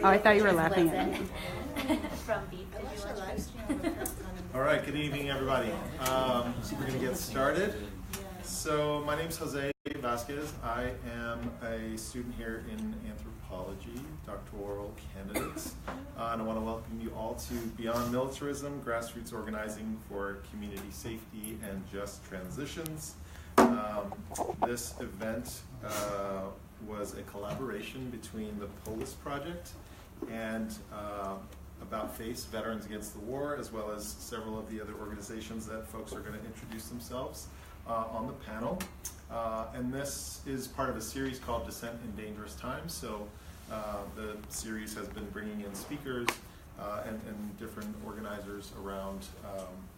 Oh, I thought you were laughing at me. From Beef. All right, good evening, everybody. We're going to get started. So my name is Jose Vasquez. I am a student here in anthropology, doctoral candidate. And I want to welcome you all to Beyond Militarism, Grassroots Organizing for Community Safety and Just Transitions. This event was a collaboration between the Polis Project and About Face, Veterans Against the War, as well as several of the other organizations that folks are going to introduce themselves on the panel. And this is part of a series called Dissent in Dangerous Times. So the series has been bringing in speakers and different organizers around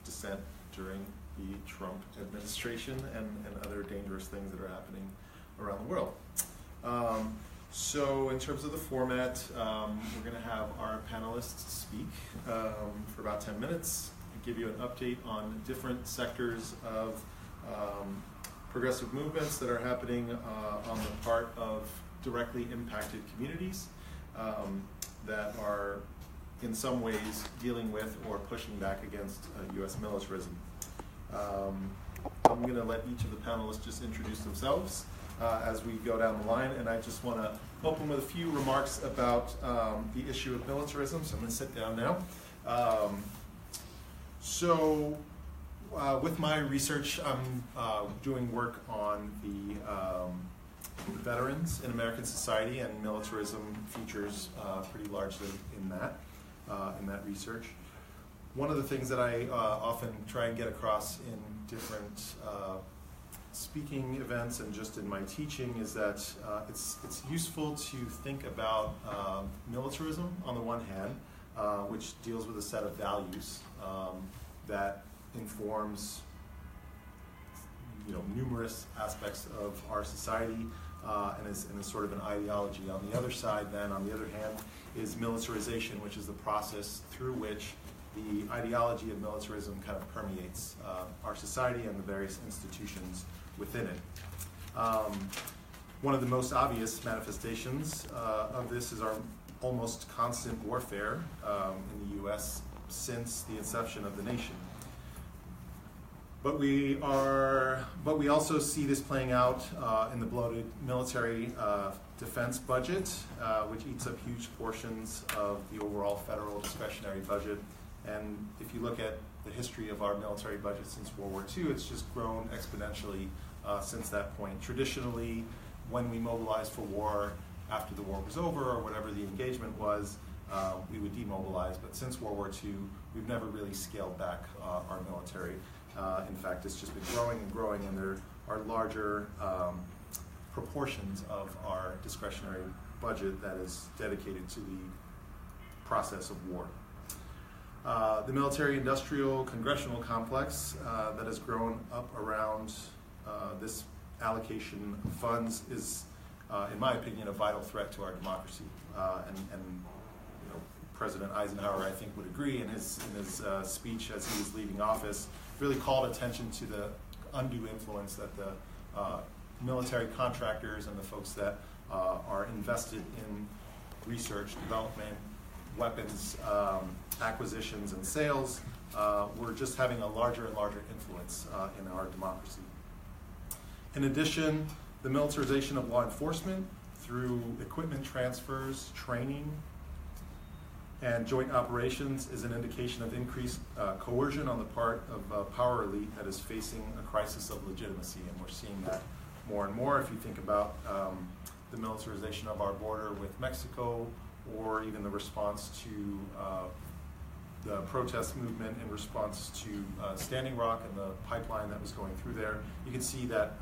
dissent during the Trump administration and other dangerous things that are happening around the world. So in terms of the format, we're going to have our panelists speak for about 10 minutes, give you an update on different sectors of progressive movements that are happening on the part of directly impacted communities that are in some ways dealing with or pushing back against U.S. militarism. I'm going to let each of the panelists just introduce themselves as we go down the line, and I just want to open with a few remarks about the issue of militarism, so I'm going to sit down now. With my research, I'm doing work on the veterans in American society, and militarism features pretty largely in that research. One of the things that I often try and get across in different speaking events and just in my teaching is that it's useful to think about militarism on the one hand, which deals with a set of values that informs numerous aspects of our society and is sort of an ideology. On the other side then, on the other hand, is militarization, which is the process through which the ideology of militarism kind of permeates our society and the various institutions within it. One of the most obvious manifestations of this is our almost constant warfare in the U.S. since the inception of the nation. But we also see this playing out in the bloated military defense budget, which eats up huge portions of the overall federal discretionary budget. And if you look at the history of our military budget since World War II, it's just grown exponentially since that point. Traditionally, when we mobilized for war after the war was over or whatever the engagement was, we would demobilize. But since World War II, we've never really scaled back our military. In fact, it's just been growing and growing, and there are larger proportions of our discretionary budget that is dedicated to the process of war. The military-industrial congressional complex that has grown up around this allocation of funds is, in my opinion, a vital threat to our democracy. And President Eisenhower, I think, would agree in his speech as he was leaving office, really called attention to the undue influence that the military contractors and the folks that are invested in research, development, weapons acquisitions and sales, we're just having a larger and larger influence in our democracy. In addition, the militarization of law enforcement through equipment transfers, training, and joint operations is an indication of increased coercion on the part of a power elite that is facing a crisis of legitimacy, and we're seeing that more and more. If you think about the militarization of our border with Mexico, or even the response to the protest movement in response to Standing Rock and the pipeline that was going through there, you can see that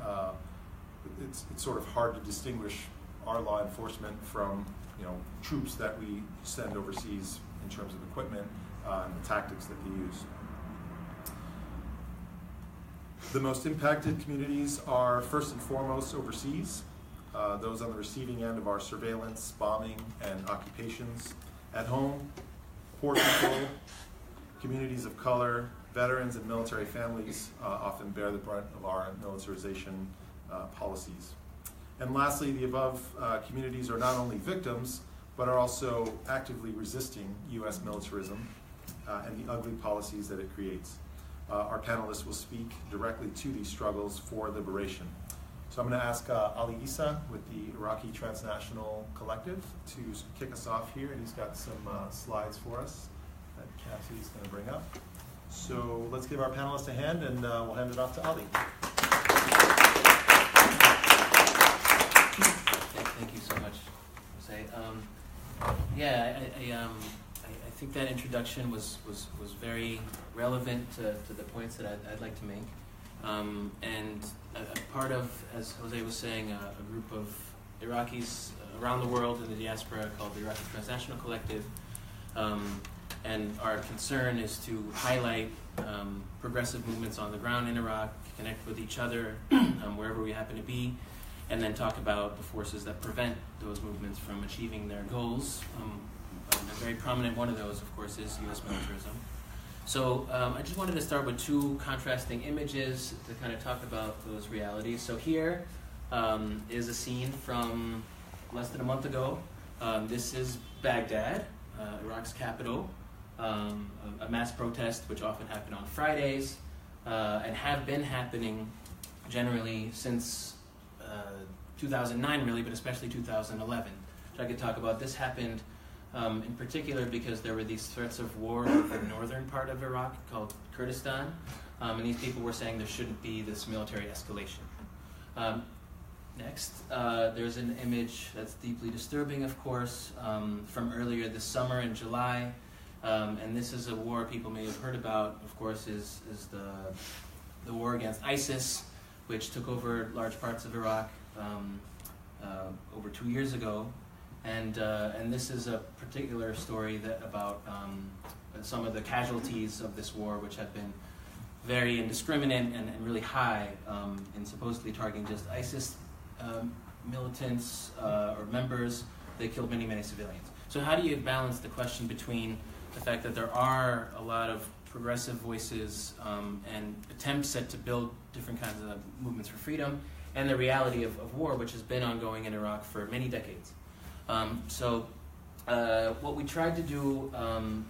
it's sort of hard to distinguish our law enforcement from troops that we send overseas in terms of equipment and the tactics that they use. The most impacted communities are first and foremost overseas, those on the receiving end of our surveillance, bombing, and occupations. At home, poor people, communities of color, veterans, and military families often bear the brunt of our militarization policies. And lastly, the above communities are not only victims, but are also actively resisting U.S. militarism and the ugly policies that it creates. Our panelists will speak directly to these struggles for liberation. So I'm going to ask Ali Issa with the Iraqi Transnational Collective to kick us off here, and he's got some slides for us that Cassie's going to bring up. So let's give our panelists a hand, and we'll hand it off to Ali. Thank you so much, Jose. I think that introduction was very relevant to the points that I'd like to make. And a part of, as Jose was saying, a group of Iraqis around the world in the diaspora called the Iraqi Transnational Collective. And our concern is to highlight progressive movements on the ground in Iraq, connect with each other wherever we happen to be, and then talk about the forces that prevent those movements from achieving their goals. A very prominent one of those, of course, is U.S. militarism. So I just wanted to start with two contrasting images to kind of talk about those realities. So here is a scene from less than a month ago. This is Baghdad, Iraq's capital, a mass protest which often happen on Fridays and have been happening generally since 2009 really, but especially 2011. So I could talk about this happened in particular because there were these threats of war in the northern part of Iraq called Kurdistan, and these people were saying there shouldn't be this military escalation. Next, there's an image that's deeply disturbing, of course, from earlier this summer in July, and this is a war people may have heard about, of course, is the war against ISIS, which took over large parts of Iraq over 2 years ago. And this is a particular story about some of the casualties of this war, which have been very indiscriminate and really high in supposedly targeting just ISIS militants or members. They killed many, many civilians. So how do you balance the question between the fact that there are a lot of progressive voices and attempts set to build different kinds of movements for freedom, and the reality of war, which has been ongoing in Iraq for many decades? What we tried to do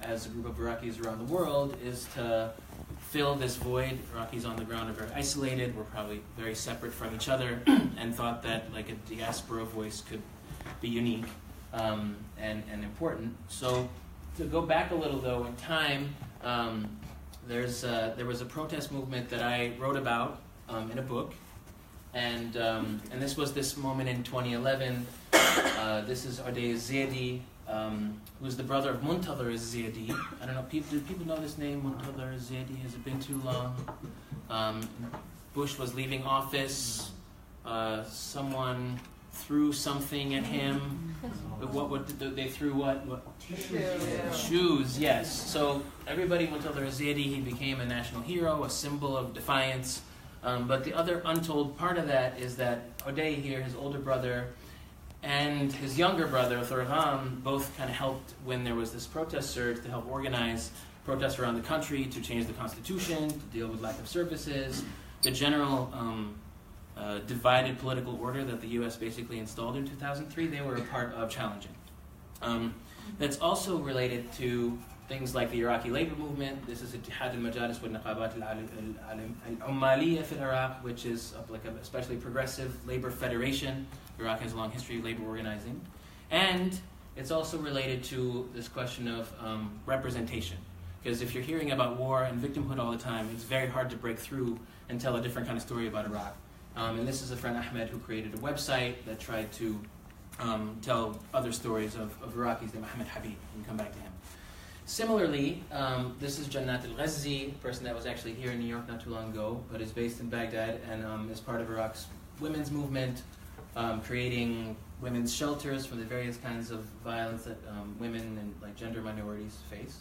as a group of Iraqis around the world is to fill this void. Iraqis on the ground are very isolated. We're probably very separate from each other, and thought that like a diaspora voice could be unique and important. So to go back a little though in time, there was a protest movement that I wrote about in a book, and this was this moment in 2011. This is Ardei Zaidi, who's the brother of Muntadhar Zaidi. I don't know, do people know this name, Muntadhar Zaidi? Has it been too long? Bush was leaving office. Someone threw something at him. They threw what? Shoes, yes. So everybody Muntadhar Zaidi, he became a national hero, a symbol of defiance. But the other untold part of that is that Ardei here, his older brother, and his younger brother, Thurgham, both kind of helped when there was this protest surge to help organize protests around the country to change the constitution, to deal with lack of services, the general divided political order that the U.S. basically installed in 2003. They were a part of challenging. That's also related to things like the Iraqi labor movement. This is Ittihad al-Majalis wa Naqabat al-Ummaliyya fi Iraq, which is like a especially progressive labor federation. Iraq has a long history of labor organizing. And it's also related to this question of representation. Because if you're hearing about war and victimhood all the time, it's very hard to break through and tell a different kind of story about Iraq. And this is a friend, Ahmed, who created a website that tried to tell other stories of Iraqis, named Ahmed Habib. We can come back to him. Similarly, this is Jannat al-Ghazzi, a person that was actually here in New York not too long ago, but is based in Baghdad and is part of Iraq's women's movement, creating women's shelters for the various kinds of violence that women and like gender minorities face.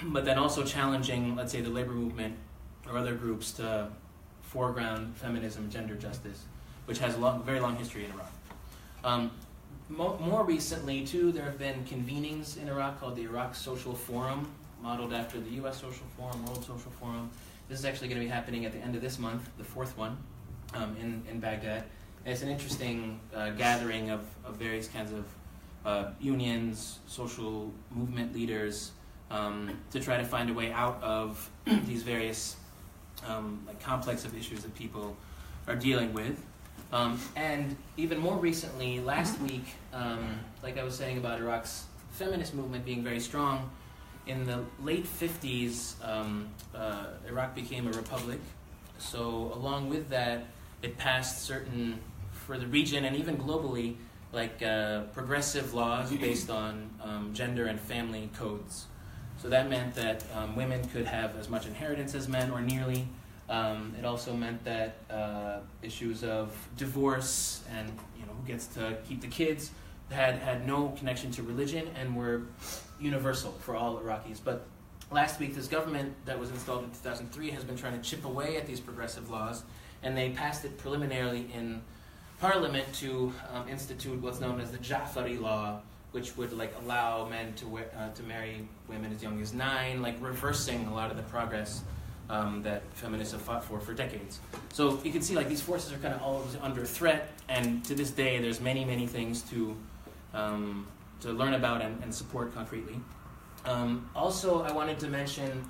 But then also challenging, let's say, the labor movement or other groups to foreground feminism, gender justice, which has a very long history in Iraq. More recently, too, there have been convenings in Iraq called the Iraq Social Forum, modeled after the U.S. Social Forum, World Social Forum. This is actually going to be happening at the end of this month, the fourth one, in Baghdad. And it's an interesting gathering of various kinds of unions, social movement leaders, to try to find a way out of these various like complex of issues that people are dealing with. And even more recently, last week, like I was saying about Iraq's feminist movement being very strong, in the late 50s, Iraq became a republic. So along with that, it passed certain, for the region and even globally, like progressive laws based on gender and family codes. So that meant that women could have as much inheritance as men, or nearly. It also meant that issues of divorce and who gets to keep the kids had no connection to religion and were universal for all Iraqis. But last week, this government that was installed in 2003 has been trying to chip away at these progressive laws, and they passed it preliminarily in Parliament to institute what's known as the Ja'fari law, which would allow men to marry women as young as 9, reversing a lot of the progress that feminists have fought for decades. So you can see these forces are kind of always under threat, and to this day there's many things to learn about and support concretely. Also, I wanted to mention,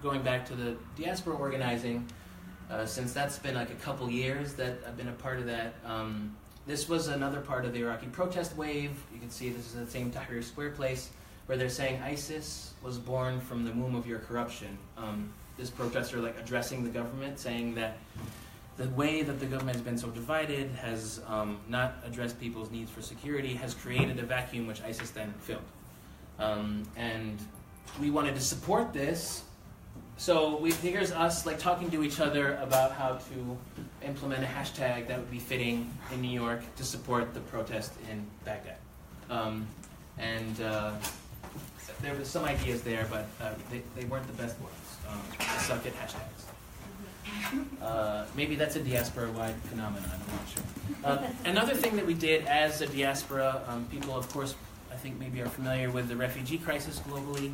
going back to the diaspora organizing, since that's been a couple years that I've been a part of that, this was another part of the Iraqi protest wave. You can see this is the same Tahrir Square place, where they're saying ISIS was born from the womb of your corruption. This protester addressing the government, saying that the way that the government has been so divided has not addressed people's needs for security, has created a vacuum which ISIS then filled. And we wanted to support this, so here's us talking to each other about how to implement a hashtag that would be fitting in New York to support the protest in Baghdad. There were some ideas there, but they weren't the best ones. I suck at hashtags. Maybe that's a diaspora-wide phenomenon, I'm not sure. Another thing that we did as a diaspora, people, of course, I think maybe are familiar with the refugee crisis globally.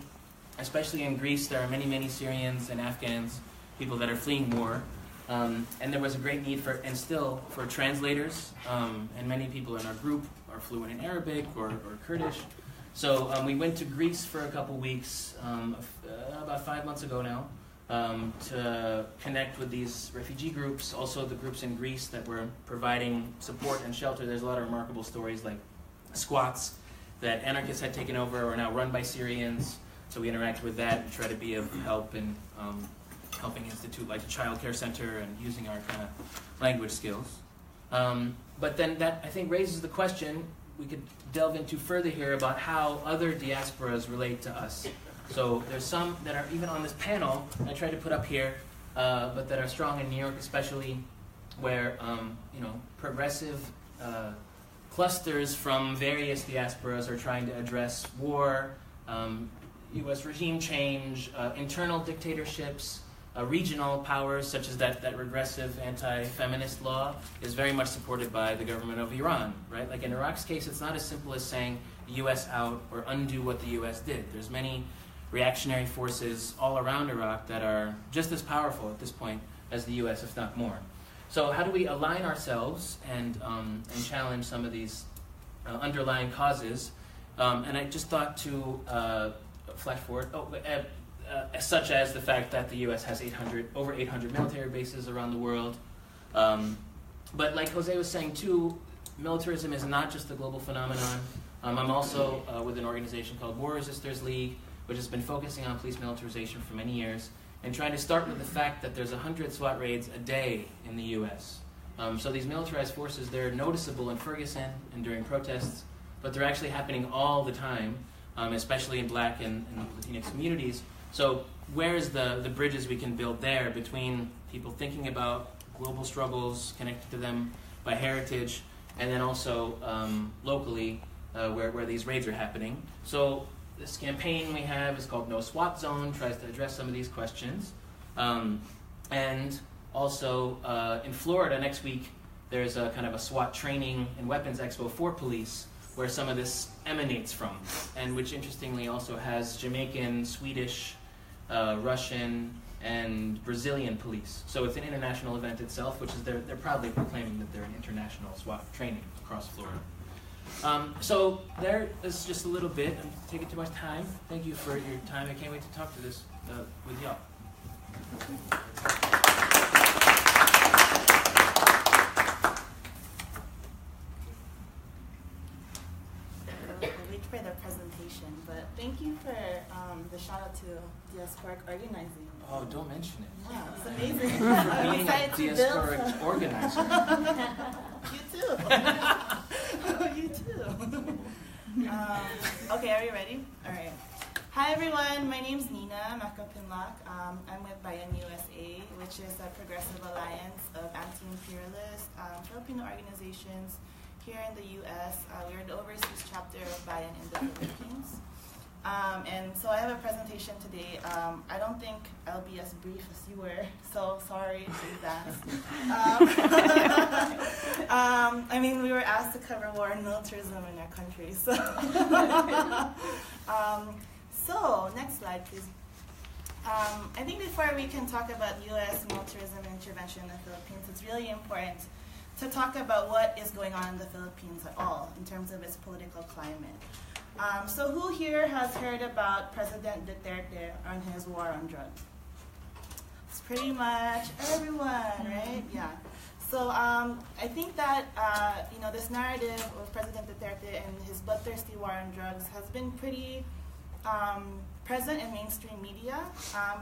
Especially in Greece, there are many Syrians and Afghans, people that are fleeing war. And there was a great need for translators, and many people in our group are fluent in Arabic or Kurdish. So we went to Greece for a couple weeks, about 5 months ago now, to connect with these refugee groups, also the groups in Greece that were providing support and shelter. There's a lot of remarkable stories like squats that anarchists had taken over or are now run by Syrians. So we interact with that and try to be of help in helping institute a child care center and using our kind of language skills. But then that, I think, raises the question we could delve into further here about how other diasporas relate to us. So there's some that are even on this panel I tried to put up here, but that are strong in New York especially, where progressive clusters from various diasporas are trying to address war, U.S. regime change, internal dictatorships, regional powers, such as that regressive anti-feminist law is very much supported by the government of Iran, right? Like in Iraq's case, it's not as simple as saying the U.S. out or undo what the U.S. did. There's many reactionary forces all around Iraq that are just as powerful at this point as the U.S., if not more. So how do we align ourselves and challenge some of these underlying causes? And I just thought to flash forward, such as the fact that the U.S. has over 800 military bases around the world. But like Jose was saying too, militarism is not just a global phenomenon. I'm also with an organization called War Resisters League, which has been focusing on police militarization for many years, and trying to start with the fact that there's 100 SWAT raids a day in the U.S. So these militarized forces, they're noticeable in Ferguson and during protests, but they're actually happening all the time, especially in Black and Latinx communities. So where's the bridges we can build there between people thinking about global struggles, connected to them by heritage, and then also locally where these raids are happening. So this campaign we have is called No SWAT Zone, tries to address some of these questions. And also in Florida next week, there's a kind of a SWAT training and weapons expo for police where some of this emanates from, and which interestingly also has Jamaican, Swedish, Russian, and Brazilian police. So it's an international event itself, which is they're proudly proclaiming that they're an international SWAT training across Florida. So there is just a little bit. I'm taking too much time. Thank you for your time. I can't wait to talk to this with y'all. Wait for the presentation, but thank you for the shout out to diasporic organizing. Oh, don't mention it. Yeah, it's amazing. Being I'm a excited to diasporic build. organizer. You too. You too. Okay, are you ready? All right. Hi everyone, my name's Nina Macapinlock. I'm with Bayan USA, which is a progressive alliance of anti-imperialist Filipino organizations here in the U.S. We're the overseas chapter of Bayan in the Philippines. And so I have a presentation today. I don't think I'll be as brief as you were, so sorry in advance. I mean, we were asked to cover war and militarism in our country, so. So, next slide, please. I think before we can talk about U.S. militarism and intervention in the Philippines, it's really important to talk about what is going on in the Philippines at all in terms of its political climate. So who here has heard about President Duterte and his war on drugs? It's pretty much everyone, right? Yeah. So I think that this narrative of President Duterte and his bloodthirsty war on drugs has been pretty present in mainstream media,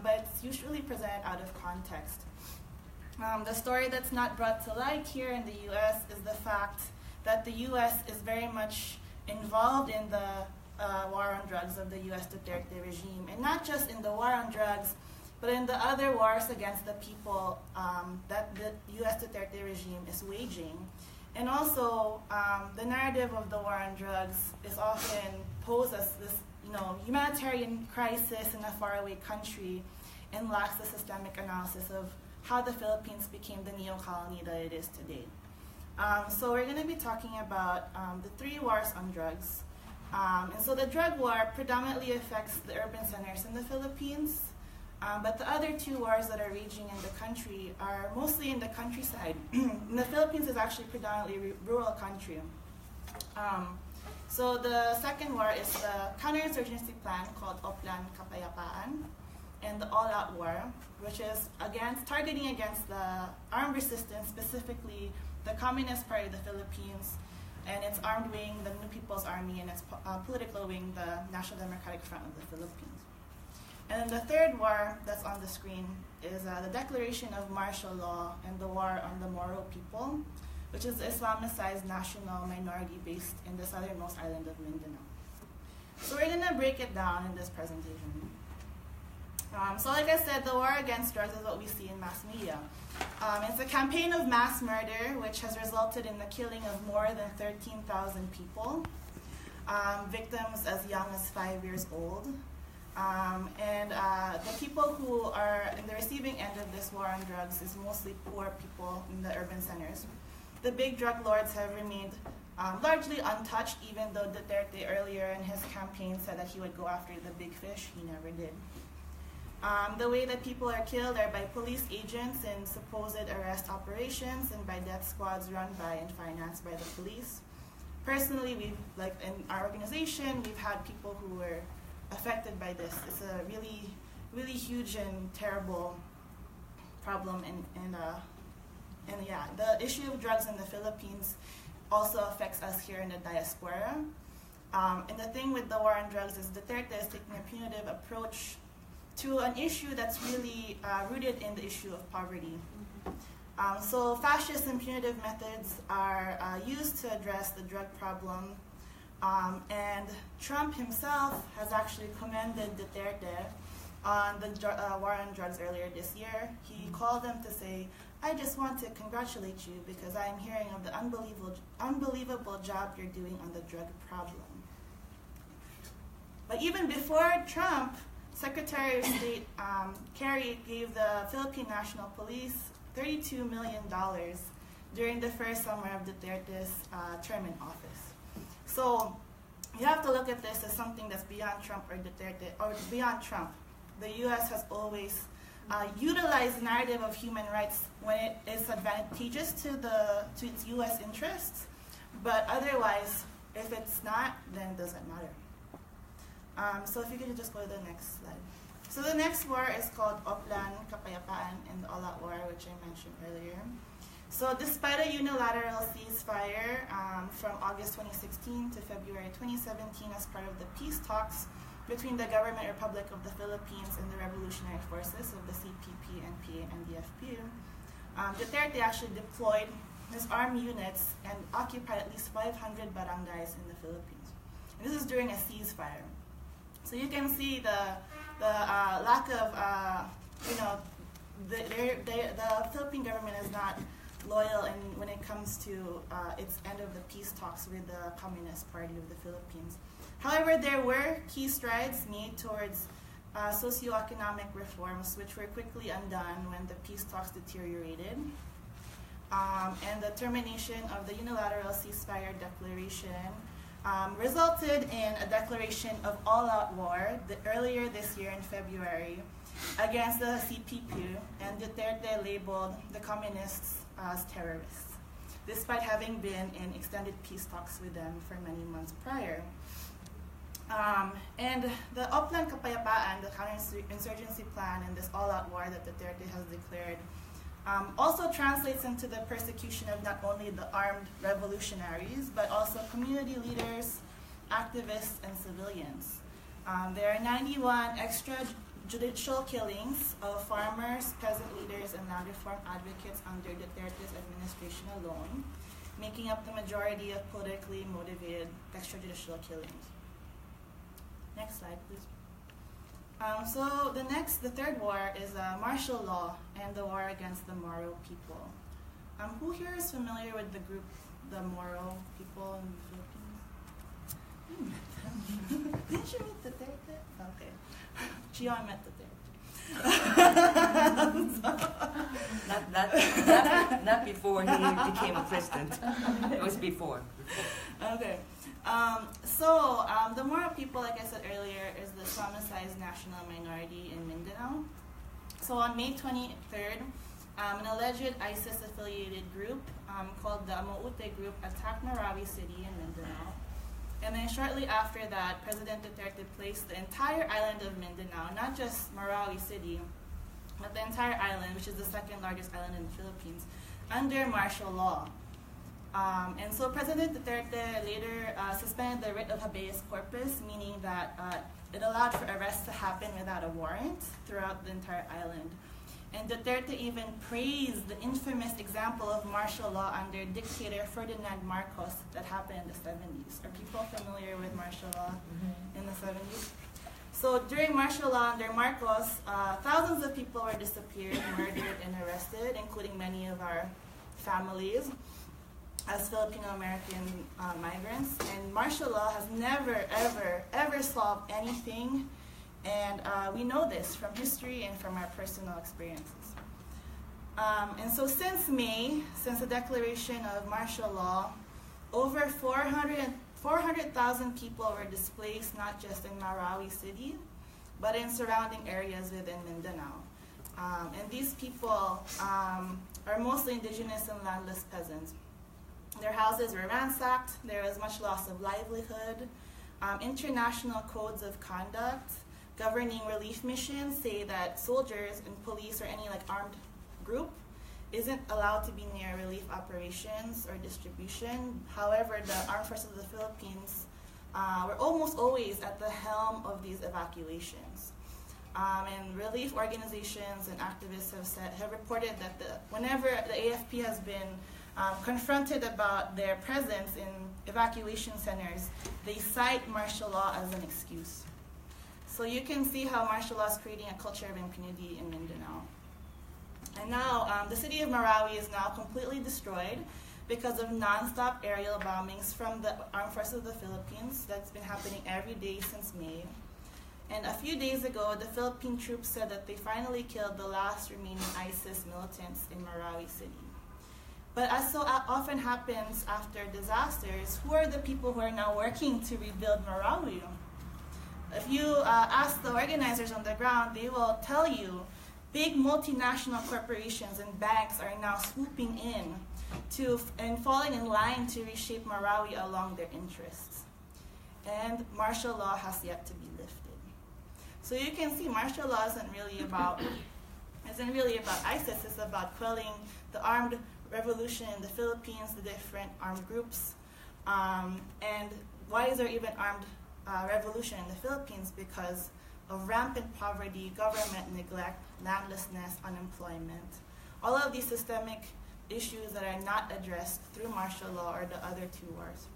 but it's usually presented out of context. The story that's not brought to light here in the U.S. is the fact that the U.S. is very much involved in the war on drugs of the U.S. Duterte regime, and not just in the war on drugs, but in the other wars against the people that the U.S. Duterte regime is waging. And also, the narrative of the war on drugs is often posed as this, humanitarian crisis in a faraway country, and lacks the systemic analysis of how the Philippines became the neo-colony that it is today. So we're going to be talking about the 3 wars on drugs. And so the drug war predominantly affects the urban centers in the Philippines, but the other 2 wars that are raging in the country are mostly in the countryside. And the Philippines is actually predominantly rural country. So the second war is the counterinsurgency plan called Oplan Kapayapaan, and the all-out war, which is targeting against the armed resistance, specifically the Communist Party of the Philippines, and its armed wing, the New People's Army, and its political wing, the National Democratic Front of the Philippines. And then the third war that's on the screen is the declaration of martial law and the war on the Moro people, which is the Islamicized national minority based in the southernmost island of Mindanao. So we're going to break it down in this presentation. So like I said, the war against drugs is what we see in mass media. It's a campaign of mass murder, which has resulted in the killing of more than 13,000 people, victims as young as 5 years old. And the people who are in the receiving end of this war on drugs is mostly poor people in the urban centers. The big drug lords have remained largely untouched, even though Duterte earlier in his campaign said that he would go after the big fish. He never did. The way that people are killed are by police agents in supposed arrest operations and by death squads run by and financed by the police. Personally, in our organization, we've had people who were affected by this. It's a really, really huge and terrible problem, and yeah, the issue of drugs in the Philippines also affects us here in the diaspora. And the thing with the war on drugs is Duterte is taking a punitive approach to an issue that's really rooted in the issue of poverty. So fascist and punitive methods are used to address the drug problem. And Trump himself has actually commended Duterte on the war on drugs earlier this year. He called them to say, "I just want to congratulate you because I'm hearing of the unbelievable job you're doing on the drug problem." But even before Trump, Secretary of State Kerry gave the Philippine National Police $32 million during the first summer of Duterte's term in office. So you have to look at this as something that's beyond Trump or Duterte, or beyond Trump. The U.S. has always utilized the narrative of human rights when it is advantageous to its U.S. interests, but otherwise If it's not, then it doesn't matter. So if you could just go to the next slide. So the next war is called Oplan Kapayapaan and the All-Out War, which I mentioned earlier. So despite a unilateral ceasefire from August 2016 to February 2017 as part of the peace talks between the Government Republic of the Philippines and the Revolutionary Forces of the CPP, NPA, and the FPU, Duterte actually deployed his armed units and occupied at least 500 barangays in the Philippines. And this is during a ceasefire. So you can see the lack of, the Philippine government is not loyal when it comes to its end of the peace talks with the Communist Party of the Philippines. However, there were key strides made towards socioeconomic reforms, which were quickly undone when the peace talks deteriorated. And the termination of the unilateral ceasefire declaration resulted in a declaration of all-out war earlier this year in February against the CPP, and Duterte labeled the communists as terrorists, despite having been in extended peace talks with them for many months prior. And the Oplan Kapayapaan, the counterinsurgency plan, and this all-out war that Duterte has declared also translates into the persecution of not only the armed revolutionaries, but also community leaders, activists, and civilians. There are 91 extrajudicial killings of farmers, peasant leaders, and land reform advocates under Duterte's administration alone, making up the majority of politically motivated extrajudicial killings. Next slide, please. So the third war is martial law and the war against the Moro people. Who here is familiar with the group, the Moro people in the Philippines? Didn't you meet Duterte? Okay. Gio met Duterte. Not before he became a president. It was before. Okay. So the Moro people, like I said earlier, is the Islamicized national minority in Mindanao. So on May 23rd, an alleged ISIS-affiliated group called the Maute Group attacked Marawi City in Mindanao. And then shortly after that, President Duterte placed the entire island of Mindanao, not just Marawi City, but the entire island, which is the second largest island in the Philippines, under martial law. And so President Duterte later suspended the writ of habeas corpus, meaning that it allowed for arrests to happen without a warrant throughout the entire island. And Duterte even praised the infamous example of martial law under dictator Ferdinand Marcos that happened in the 70s. Are people familiar with martial law in the 70s? So during martial law under Marcos, thousands of people were disappeared, murdered, and arrested, including many of our families as Filipino-American migrants. And martial law has never, ever solved anything. And we know this from history and from our personal experiences. And so since May, since the declaration of martial law, over 400,000 people were displaced, not just in Marawi City, but in surrounding areas within Mindanao. And these people are mostly indigenous and landless peasants. Their houses were ransacked, there was much loss of livelihood. International codes of conduct governing relief missions say that soldiers and police or any armed group isn't allowed to be near relief operations or distribution. However, the Armed Forces of the Philippines were almost always at the helm of these evacuations. And relief organizations and activists have reported that whenever the AFP has been confronted about their presence in evacuation centers, they cite martial law as an excuse. So you can see how martial law is creating a culture of impunity in Mindanao. And now the city of Marawi is now completely destroyed because of non-stop aerial bombings from the Armed Forces of the Philippines that's been happening every day since May. And a few days ago, the Philippine troops said that they finally killed the last remaining ISIS militants in Marawi City. But as so often happens after disasters, who are the people who are now working to rebuild Marawi? If you ask the organizers on the ground, they will tell you big multinational corporations and banks are now swooping in and falling in line to reshape Marawi along their interests. And martial law has yet to be lifted. So you can see martial law isn't really about ISIS. It's about quelling the armed revolution in the Philippines, the different armed groups. And why is there even armed revolution in the Philippines? Because of rampant poverty, government neglect, landlessness, unemployment. All of these systemic issues that are not addressed through martial law or the other two wars.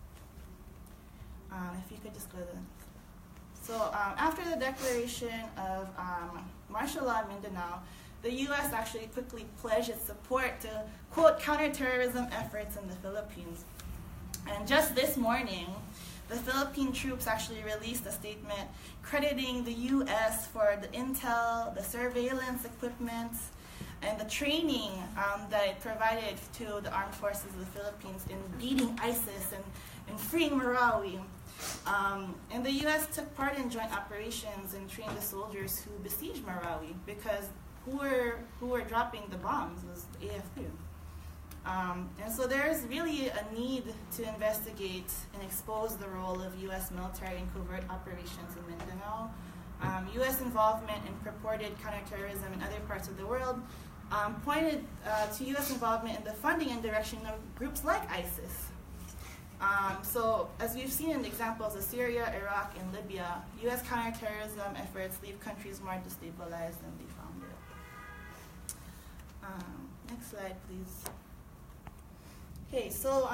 If you could just go to the next. So after the declaration of martial law in Mindanao, the U.S. actually quickly pledged its support to, quote, counterterrorism efforts in the Philippines. And just this morning, the Philippine troops actually released a statement crediting the U.S. for the intel, the surveillance equipment, and the training that it provided to the armed forces of the Philippines in beating ISIS and freeing Marawi. And the U.S. took part in joint operations and trained the soldiers who besieged Marawi, because who were dropping the bombs was the AFP. And so there's really a need to investigate and expose the role of U.S. military in covert operations in Mindanao. U.S. involvement in purported counterterrorism in other parts of the world pointed to U.S. involvement in the funding and direction of groups like ISIS. So as we've seen in the examples of Syria, Iraq, and Libya, U.S. counterterrorism efforts leave countries more destabilized than they found it. Next slide, please. Okay, so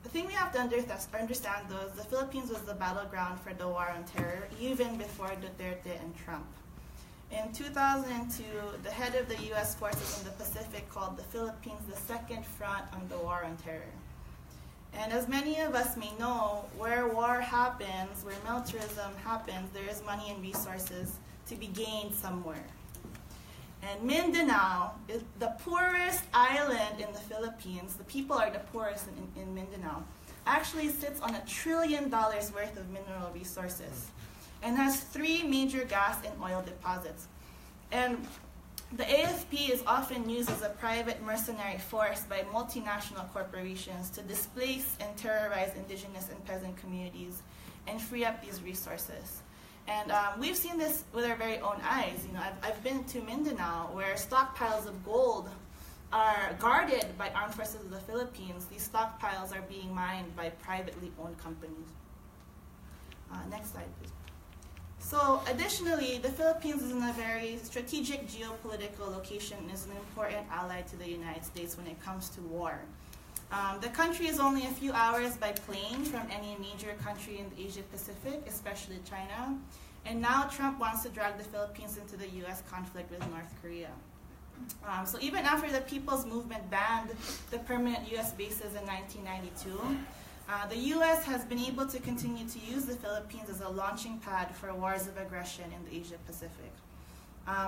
the thing we have to understand, though, is the Philippines was the battleground for the war on terror, even before Duterte and Trump. In 2002, the head of the U.S. forces in the Pacific called the Philippines the second front on the war on terror. And as many of us may know, where war happens, where militarism happens, there is money and resources to be gained somewhere. And Mindanao is the poorest island in the Philippines. The people are the poorest in Mindanao. Actually sits on $1 trillion worth of mineral resources and has 3 major gas and oil deposits. And the AFP is often used as a private mercenary force by multinational corporations to displace and terrorize indigenous and peasant communities and free up these resources. And we've seen this with our very own eyes. You know, I've been to Mindanao, where stockpiles of gold are guarded by armed forces of the Philippines. These stockpiles are being mined by privately owned companies. Next slide, please. So additionally, the Philippines is in a very strategic geopolitical location and is an important ally to the United States when it comes to war. The country is only a few hours by plane from any major country in the Asia Pacific, especially China. And now Trump wants to drag the Philippines into the U.S. conflict with North Korea. So even after the People's Movement banned the permanent U.S. bases in 1992, the U.S. has been able to continue to use the Philippines as a launching pad for wars of aggression in the Asia Pacific.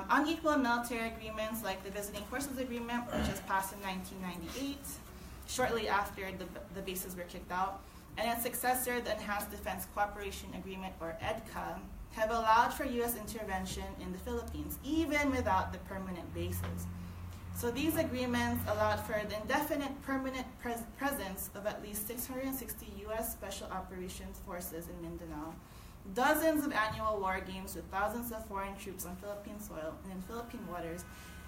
Unequal military agreements like the Visiting Forces Agreement, which was passed in 1998, shortly after the bases were kicked out, and its successor, the Enhanced Defense Cooperation Agreement, or EDCA, have allowed for U.S. intervention in the Philippines, even without the permanent bases. So these agreements allowed for the indefinite permanent presence of at least 660 U.S. Special Operations Forces in Mindanao, dozens of annual war games with thousands of foreign troops on Philippine soil and in Philippine waters,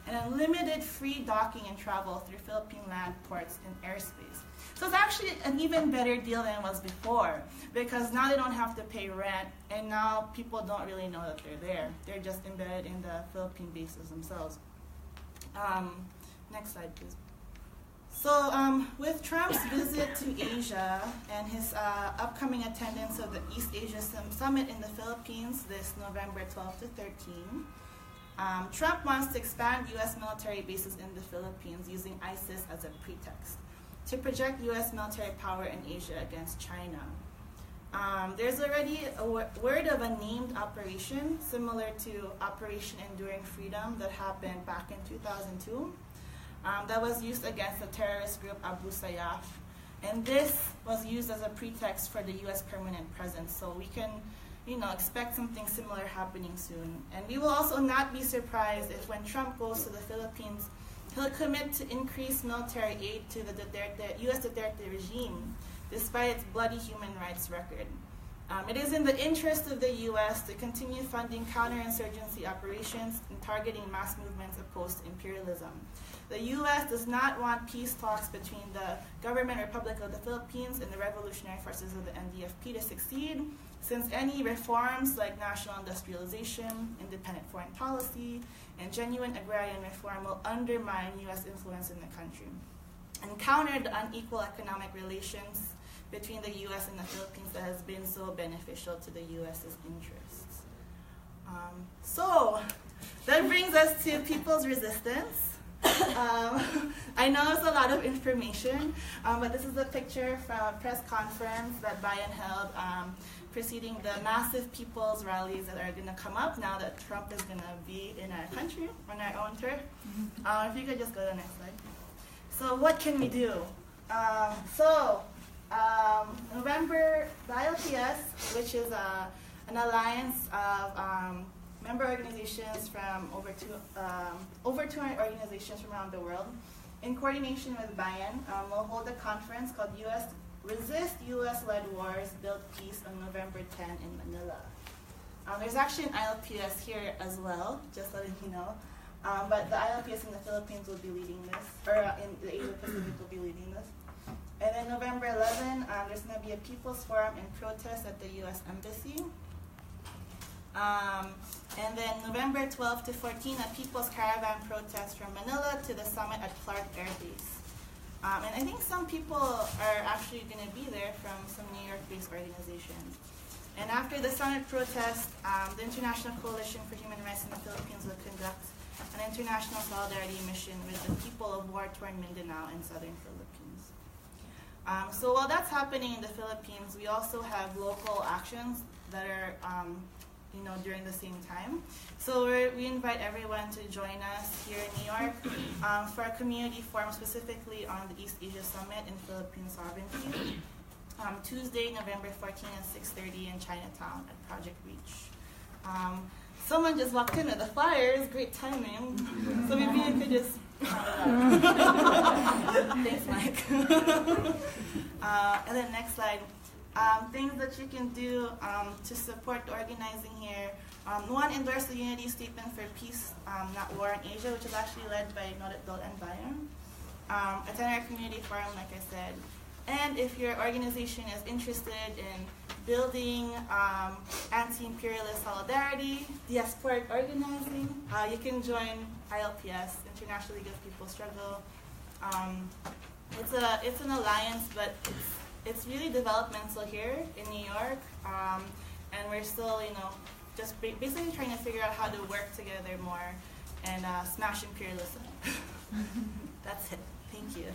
and unlimited free docking and travel through Philippine land, ports, and airspace. So it's actually an even better deal than it was before, because now they don't have to pay rent, and now people don't really know that they're there. They're just embedded in the Philippine bases themselves. Next slide, please. So with Trump's visit to Asia and his upcoming attendance of the East Asia Summit in the Philippines this November 12 to 13, Trump wants to expand U.S. military bases in the Philippines using ISIS as a pretext to project U.S. military power in Asia against China. There's already a word of a named operation similar to Operation Enduring Freedom that happened back in 2002 that was used against the terrorist group Abu Sayyaf. And this was used as a pretext for the U.S. permanent presence. So we can expect something similar happening soon. And we will also not be surprised if when Trump goes to the Philippines He'll commit to increase military aid to the U.S. Duterte regime, despite its bloody human rights record. It is in the interest of the U.S. to continue funding counterinsurgency operations and targeting mass movements opposed to imperialism. The U.S. does not want peace talks between the Government Republic of the Philippines and the revolutionary forces of the NDFP to succeed, since any reforms like national industrialization, independent foreign policy, and genuine agrarian reform will undermine U.S. influence in the country and counter the unequal economic relations between the U.S. and the Philippines that has been so beneficial to the U.S.'s interests. So that brings us to people's resistance. I know it's a lot of information, but this is a picture from a press conference that Bayan held preceding the massive people's rallies that are going to come up now that Trump is going to be in our country, on our own turf. If you could just go to the next slide. So what can we do? November, the ILPS, which is an alliance of member organizations from over 200 organizations from around the world, in coordination with Bayan, will hold a conference called Resist U.S.-Led Wars, Build Peace on November 10 in Manila. There's actually an ILPS here as well, just letting you know. But the ILPS in the Philippines will be leading this, or in the Asia Pacific will be leading this. And then November 11, there's going to be a People's Forum in protest at the U.S. Embassy. And then November 12 to 14, a People's Caravan protest from Manila to the summit at Clark Air Base. And I think some people are actually going to be there from some New York-based organizations. And after the summit protest, the International Coalition for Human Rights in the Philippines will conduct an international solidarity mission with the people of war-torn Mindanao and southern Philippines. So while that's happening in the Philippines, we also have local actions that are during the same time. So we invite everyone to join us here in New York for a community forum specifically on the East Asia Summit in Philippine sovereignty. Tuesday, November 14 at 6:30 in Chinatown at Project Reach. Someone just walked in with the flyers, great timing. So maybe you could just... Thanks, Mike. And then next slide. Things that you can do to support the organizing here. One, endorse the Unity Statement for Peace, Not War in Asia, which is actually led by Nodet Dol and Bayan. Attend our community forum, like I said. And if your organization is interested in building anti-imperialist solidarity, diasporic organizing, you can join ILPS, International League of People Struggle. It's an alliance, but it's really developmental here in New York, and we're still, just basically trying to figure out how to work together more and smash imperialism. That's it. Thank you.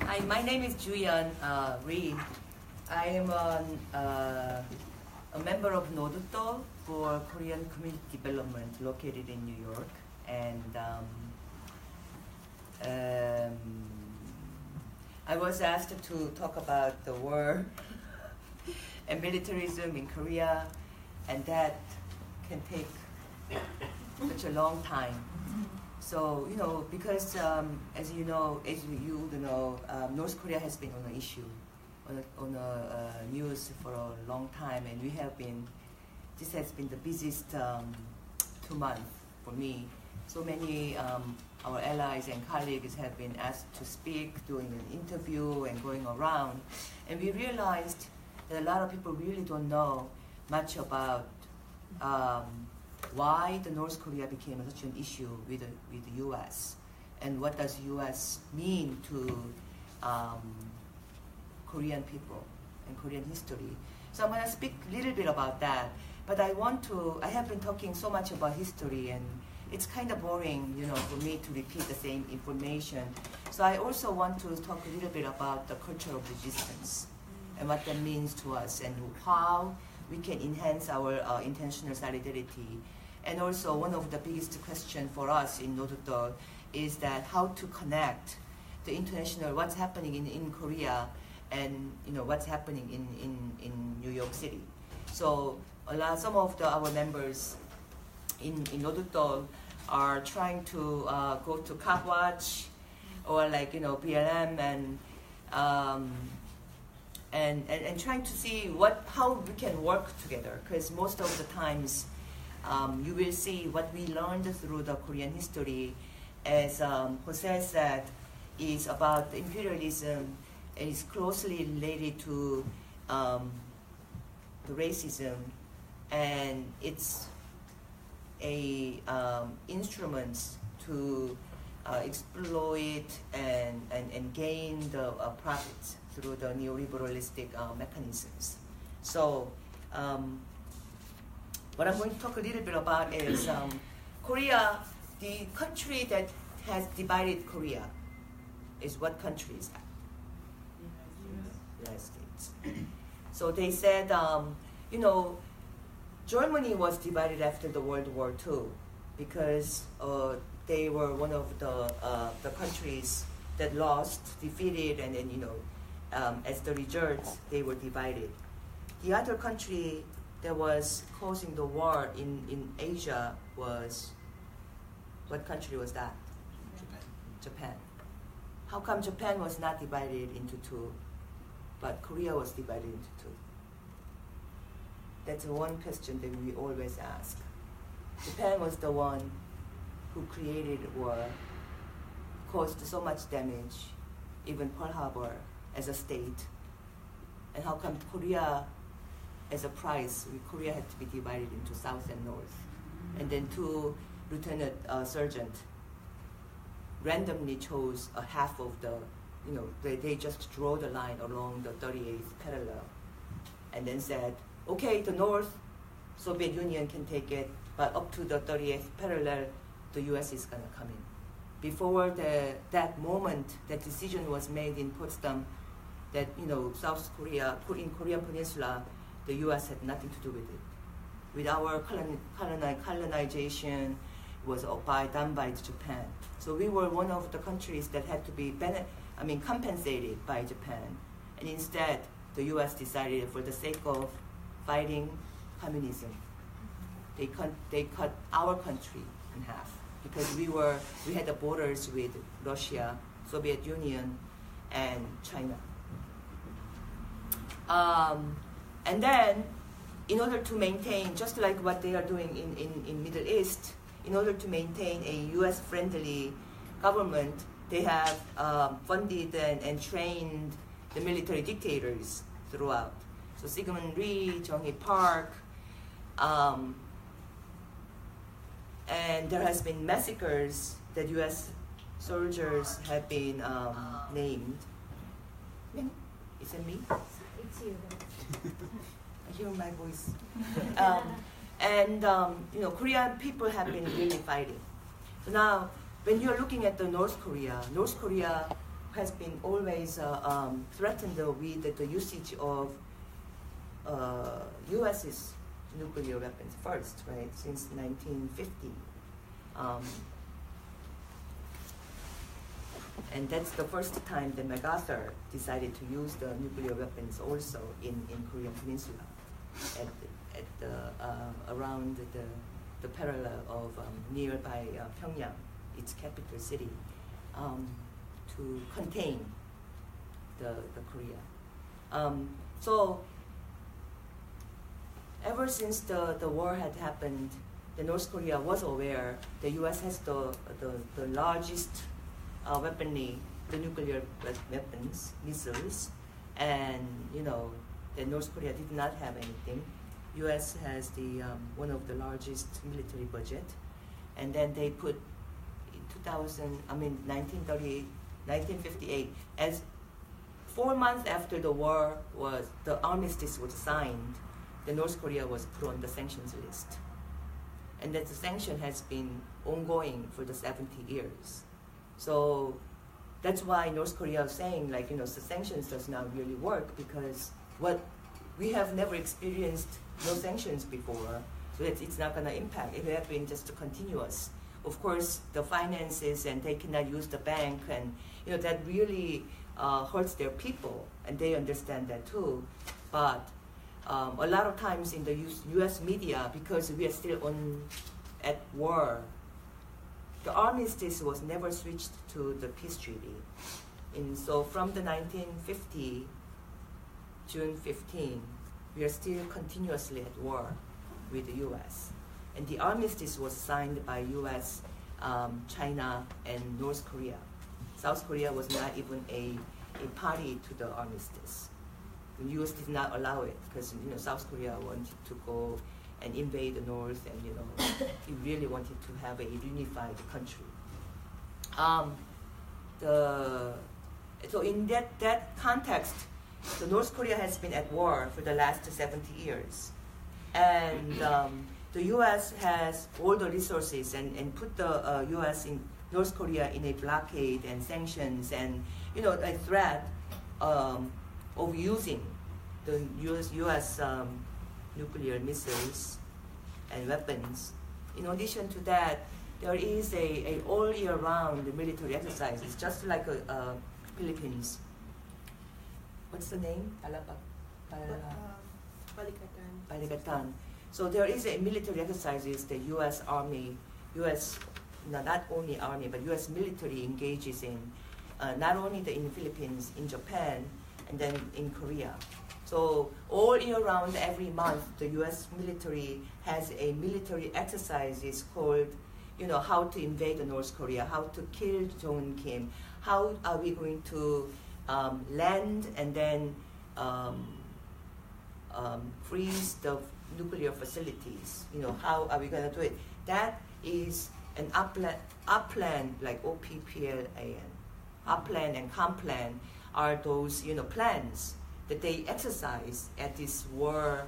Hi, my name is Juyeon Ri. I am a member of Noduto for Korean Community Development located in New York. And I was asked to talk about the war and militarism in Korea, and that can take such a long time. So, because as you would know, North Korea has been on an issue, on news for a long time, and this has been the busiest 2 months for me. So many our allies and colleagues have been asked to speak, doing an interview and going around, and we realized that a lot of people really don't know much about why the North Korea became such an issue with the U.S. and what does U.S. mean to Korean people and Korean history. So I'm going to speak a little bit about that, but I have been talking so much about history, and it's kind of boring, for me to repeat the same information. So I also want to talk a little bit about the culture of resistance and what that means to us and how we can enhance our intentional solidarity. And also one of the biggest questions for us in Noduto is that how to connect the international, what's happening in Korea and what's happening in New York City. So some of our members in Odutol are trying to go to Cop Watch or BLM and trying to see how we can work together, because most of the times you will see what we learned through the Korean history, as Jose said, is about imperialism and is closely related to the racism, and it's a instrument to exploit and gain the profits through the neoliberalistic mechanisms. So what I'm going to talk a little bit about is Korea. The country that has divided Korea is what country is that? United States. So they said, Germany was divided after the World War II because they were one of the countries that lost, defeated, and then as the result, they were divided. The other country that was causing the war in Asia was, what country was that? Japan. How come Japan was not divided into two, but Korea was divided into two? That's one question that we always ask. Japan was the one who created war, caused so much damage, even Pearl Harbor as a state. And how come Korea, as a prize, Korea had to be divided into South and North? And then two lieutenant sergeant randomly chose a half of the, they just draw the line along the 38th parallel and then said, okay, the North, Soviet Union can take it, but up to the 38th parallel, the US is going to come in. Before that moment, that decision was made in Potsdam, that, South Korea, in Korean Peninsula, the US had nothing to do with it. With our colonization, was done by Japan. So we were one of the countries that had to be compensated by Japan. And instead, the US decided, for the sake of fighting communism, they cut our country in half, because we had the borders with Russia, Soviet Union, and China. And then, in order to maintain, just like what they are doing in Middle East, in order to maintain a US-friendly government, they have funded and trained the military dictators throughout. So Sigmund Rhee, Jung-hee Park, and there has been massacres that US soldiers have been named. Is it me? It's you. I hear my voice. Korean people have been really fighting. So now, when you're looking at the North Korea has been always threatened with the usage of US's nuclear weapons first, right, since 1950. And that's the first time that MacArthur decided to use the nuclear weapons also in Korean Peninsula, around the parallel of nearby Pyongyang, its capital city, to contain the Korea. So ever since the war had happened, the North Korea was aware the U.S. has the largest weaponry, the nuclear weapons, missiles, and the North Korea did not have anything. U.S. has the one of the largest military budget, and then they put in 1958, as 4 months after the war the armistice was signed, the North Korea was put on the sanctions list, and that the sanction has been ongoing for the 70 years. So that's why North Korea is saying, the sanctions does not really work, because we have never experienced no sanctions before, so that it's not going to impact. It has been just continuous. Of course, the finances, and they cannot use the bank, and that really hurts their people, and they understand that too. But a lot of times in the U.S. media, because we are still at war, the armistice was never switched to the peace treaty. And so from the 1950, June 15, we are still continuously at war with the U.S. And the armistice was signed by U.S., China, and North Korea. South Korea was not even a party to the armistice. The U.S. did not allow it because South Korea wanted to go and invade the North, and he really wanted to have a unified country. So in that context, the North Korea has been at war for the last 70 years, and the U.S. has all the resources and put the U.S. in North Korea in a blockade and sanctions and a threat of using the U.S. Nuclear missiles and weapons. In addition to that, there is a all year round military exercises, just like Philippines. What's the name? Balikatan. So there is a military exercises the U.S. Army, not only Army, but U.S. military engages in, not only in the Philippines, in Japan, and then in Korea. So all year round, every month, the U.S. military has a military exercises called, how to invade North Korea, how to kill Jong Kim, how are we going to land and then freeze the nuclear facilities. How are we going to do it? That is an up-plan, like OPPLAN. Up-plan and COMPLAN are those plans that they exercise at these war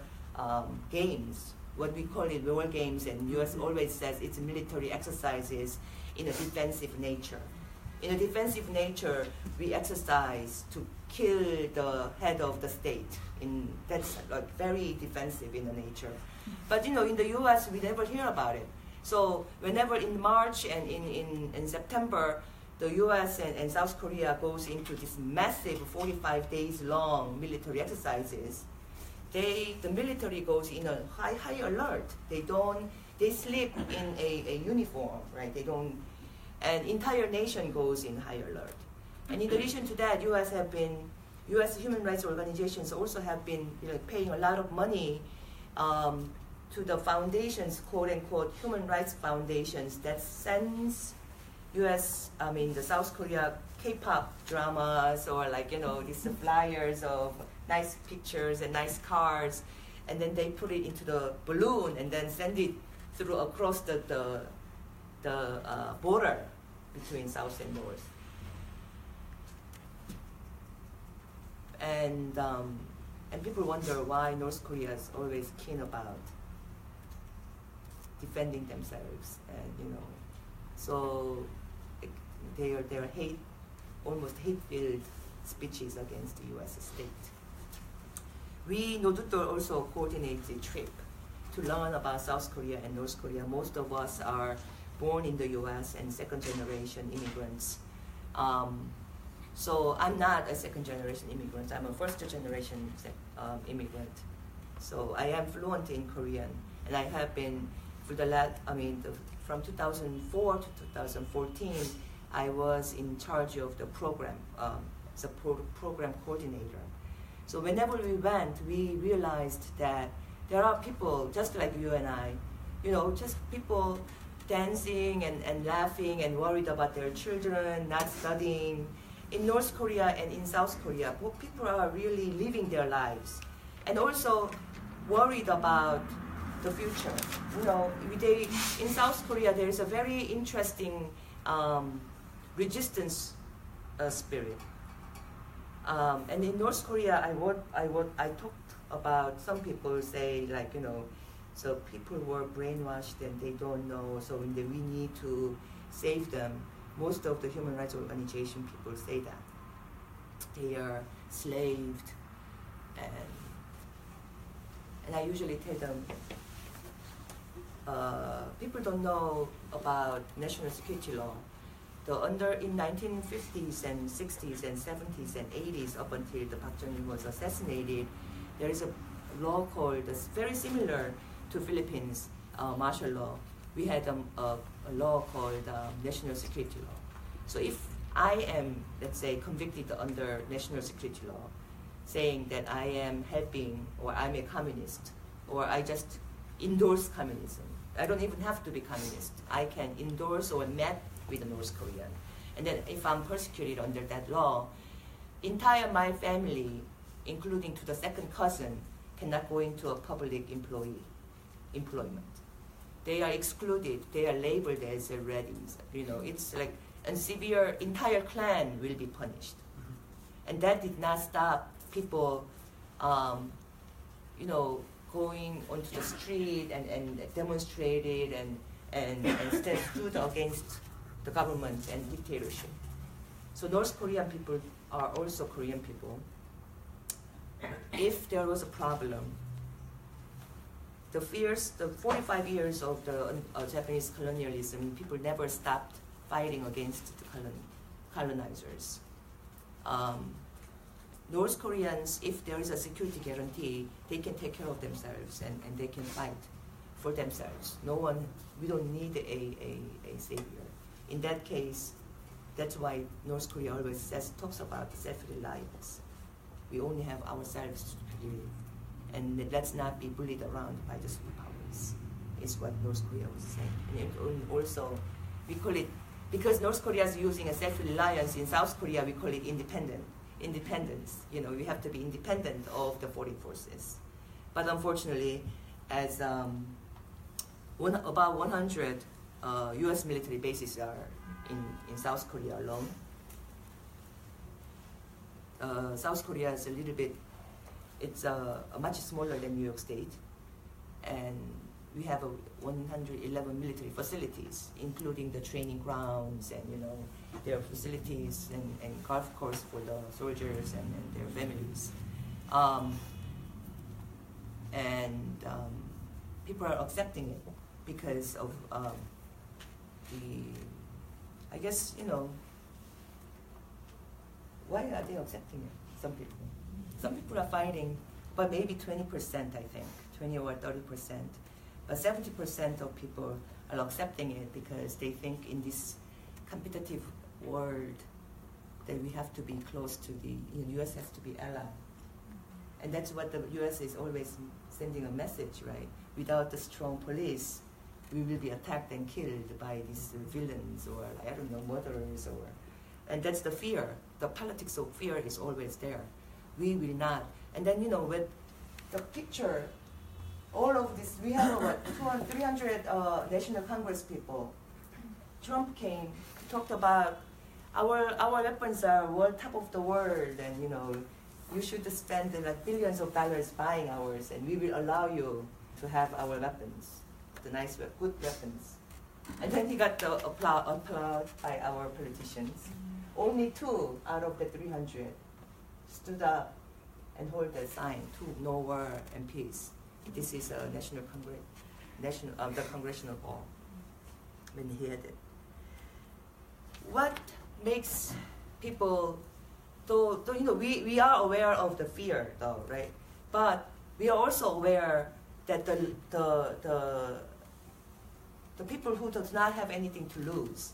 games. What we call it war games, and U.S. always says it's military exercises in a defensive nature. In a defensive nature, we exercise to kill the head of the state. That's very defensive in the nature. But in the U.S., we never hear about it. So whenever in March and in September, the U.S. and South Korea goes into this massive 45 days long military exercises, the military goes in a high alert. They sleep in a uniform, right? And entire nation goes in high alert. And in addition to that, U.S. human rights organizations also have been paying a lot of money to the foundations, quote unquote, human rights foundations that sends the South Korea K-pop dramas or these flyers of nice pictures and nice cars, and then they put it into the balloon and then send it across the border between South and North. And people wonder why North Korea is always keen about defending themselves, and so they are almost hate-filled speeches against the U.S. state. We, Nodutor, also coordinates a trip to learn about South Korea and North Korea. Most of us are born in the U.S. and second-generation immigrants. So I'm not a second-generation immigrant. I'm a first-generation immigrant. So I am fluent in Korean, and I have been for from 2004 to 2014. I was in charge of the program, program coordinator. So whenever we went, we realized that there are people just like you and I, just people dancing and laughing and worried about their children, not studying. In North Korea and in South Korea, people are really living their lives and also worried about the future. In South Korea, there is a very interesting resistance spirit. And in North Korea, I talked about some people say so people were brainwashed and they don't know, so we need to save them. Most of the human rights organization people say that. They are slaved, and I usually tell them, people don't know about national security law. in 1950s and 60s and 70s and 80s, up until the Park Chung-hee was assassinated, there is a law called, very similar to Philippines martial law. We had a law called national security law. So if I am, let's say, convicted under national security law, saying that I am helping, or I'm a communist, or I just endorse communism, I don't even have to be communist. I can endorse or met with the North Korean. And then if I'm persecuted under that law, entire my family, including to the second cousin, cannot go into a public employment. They are excluded. They are labeled as reddies. You know, it's like a severe, entire clan will be punished. And that did not stop people, you know, going onto the street and demonstrated and stood against the government and dictatorship. So North Korean people are also Korean people. If there was a problem, the 45 years of the Japanese colonialism, people never stopped fighting against the colonizers. North Koreans, if there is a security guarantee, they can take care of themselves and they can fight for themselves. We don't need a savior. In that case, that's why North Korea always talks about self-reliance. We only have ourselves to live. And let's not be bullied around by the superpowers, is what North Korea was saying. And also, we call it, because North Korea is using a self-reliance, in South Korea we call it independence. You know, we have to be independent of the foreign forces. But unfortunately, as about 100 US military bases are in South Korea alone. South Korea is a little bit, it's much smaller than New York State, and we have 111 military facilities, including the training grounds and, you know, their facilities and golf course for the soldiers and their families. People are accepting it because of I guess, you know, why are they accepting it? Some people are fighting, but maybe 20%, I think, 20 or 30%. But 70% of people are accepting it because they think in this competitive world that we have to be close to the U.S. has to be ally. And that's what the U.S. is always sending a message, right? Without the strong police, we will be attacked and killed by these villains or, I don't know, murderers and that's the fear. The politics of fear is always there. We will not. And then, you know, with the picture, all of this, we have about 300 National Congress people. Trump came, talked about our weapons are top of the world, and, you know, you should spend like billions of dollars buying ours, and we will allow you to have our weapons, the nice, good weapons. And then he got the applaud by our politicians. Only 2 out of the 300 stood up and hold the sign to no war and peace. This is a National Congress, the Congressional Hall when he had it. What makes people, though you know, we are aware of the fear, though, right? But we are also aware that the people who does not have anything to lose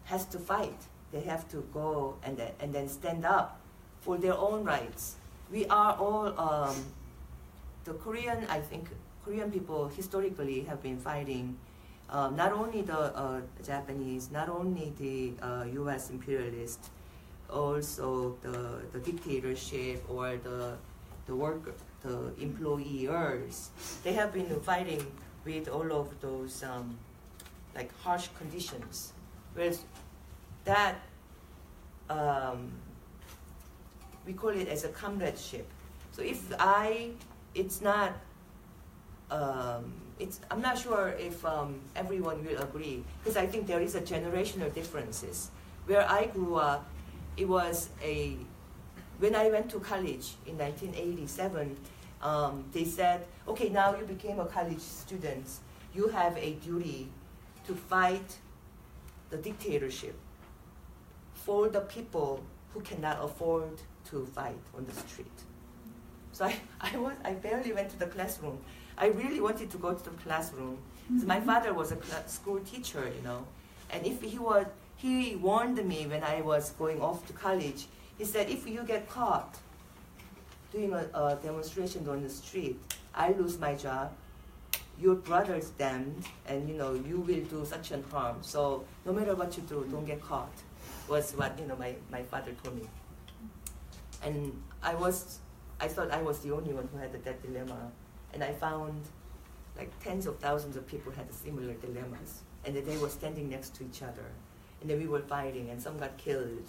has to fight. They have to go and then stand up for their own rights. We are all, the Korean, I think, Korean people historically have been fighting not only the Japanese, not only the U.S. imperialists, also the dictatorship or the worker, the employers. They have been fighting with all of those like harsh conditions. Whereas that, we call it as a comradeship. So if it's not, I'm not sure if everyone will agree, because I think there is a generational differences. Where I grew up, it was when I went to college in 1987, they said, okay, now you became a college student, you have a duty to fight the dictatorship for the people who cannot afford to fight on the street. So I barely went to the classroom. I really wanted to go to the classroom. So my father was a school teacher, you know, and if he warned me when I was going off to college. He said, if you get caught doing a demonstration on the street, I lose my job, your brother's damned, and you know you will do such an harm. So no matter what you do, don't get caught. Was what my father told me. And I thought I was the only one who had that dilemma, and I found like tens of thousands of people had similar dilemmas, and that they were standing next to each other, and then we were fighting, and some got killed,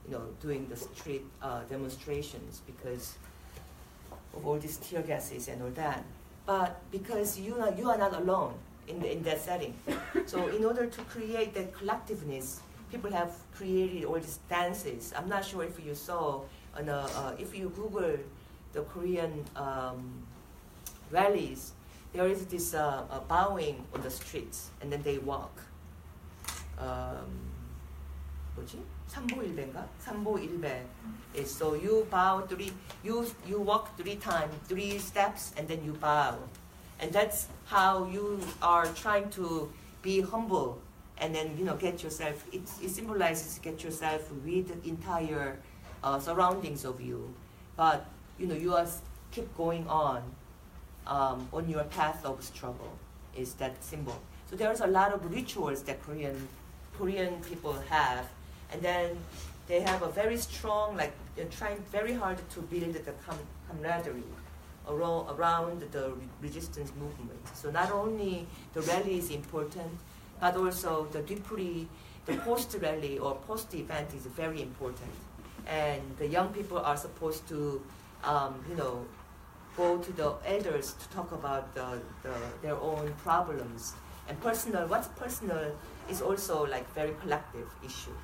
you know, doing the street demonstrations because of all these tear gases and all that. But because you are not alone in that setting, so in order to create that collectiveness, people have created all these dances. I'm not sure if you saw, if you Google the Korean rallies, there is this bowing on the streets, and then they walk. 뭐지? 삼보일배인가? 삼보일배. So you bow you walk 3 times, 3 steps, and then you bow. And that's how you are trying to be humble, and then get yourself. It symbolizes get yourself with the entire surroundings of you, but you are keep going on your path of struggle. Is that symbol? So there's a lot of rituals that Korean people have, and then they have a very strong, they're trying very hard to build the camaraderie around the resistance movement. So not only the rally is important, but also the post-rally or post-event is very important. And the young people are supposed to, go to the elders to talk about their own problems. And what's personal is also very collective issue.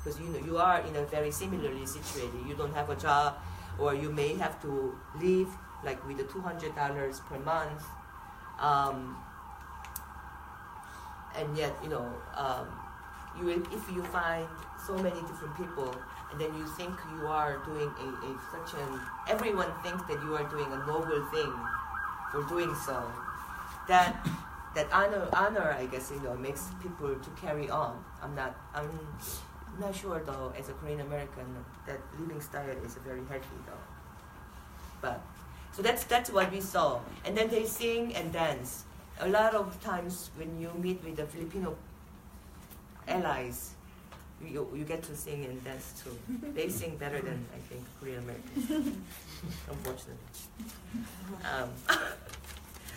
Because you are in a very similarly situated. You don't have a job, or you may have to live with the $200 per month, and yet if you find so many different people, and then you think you are doing everyone thinks that you are doing a noble thing for doing so. That honor, I guess, makes people to carry on. I'm not sure though, as a Korean American, that living style is very healthy though. But so that's what we saw. And then they sing and dance. A lot of times when you meet with the Filipino allies, you get to sing and dance too. They sing better than I think Korean Americans, unfortunately.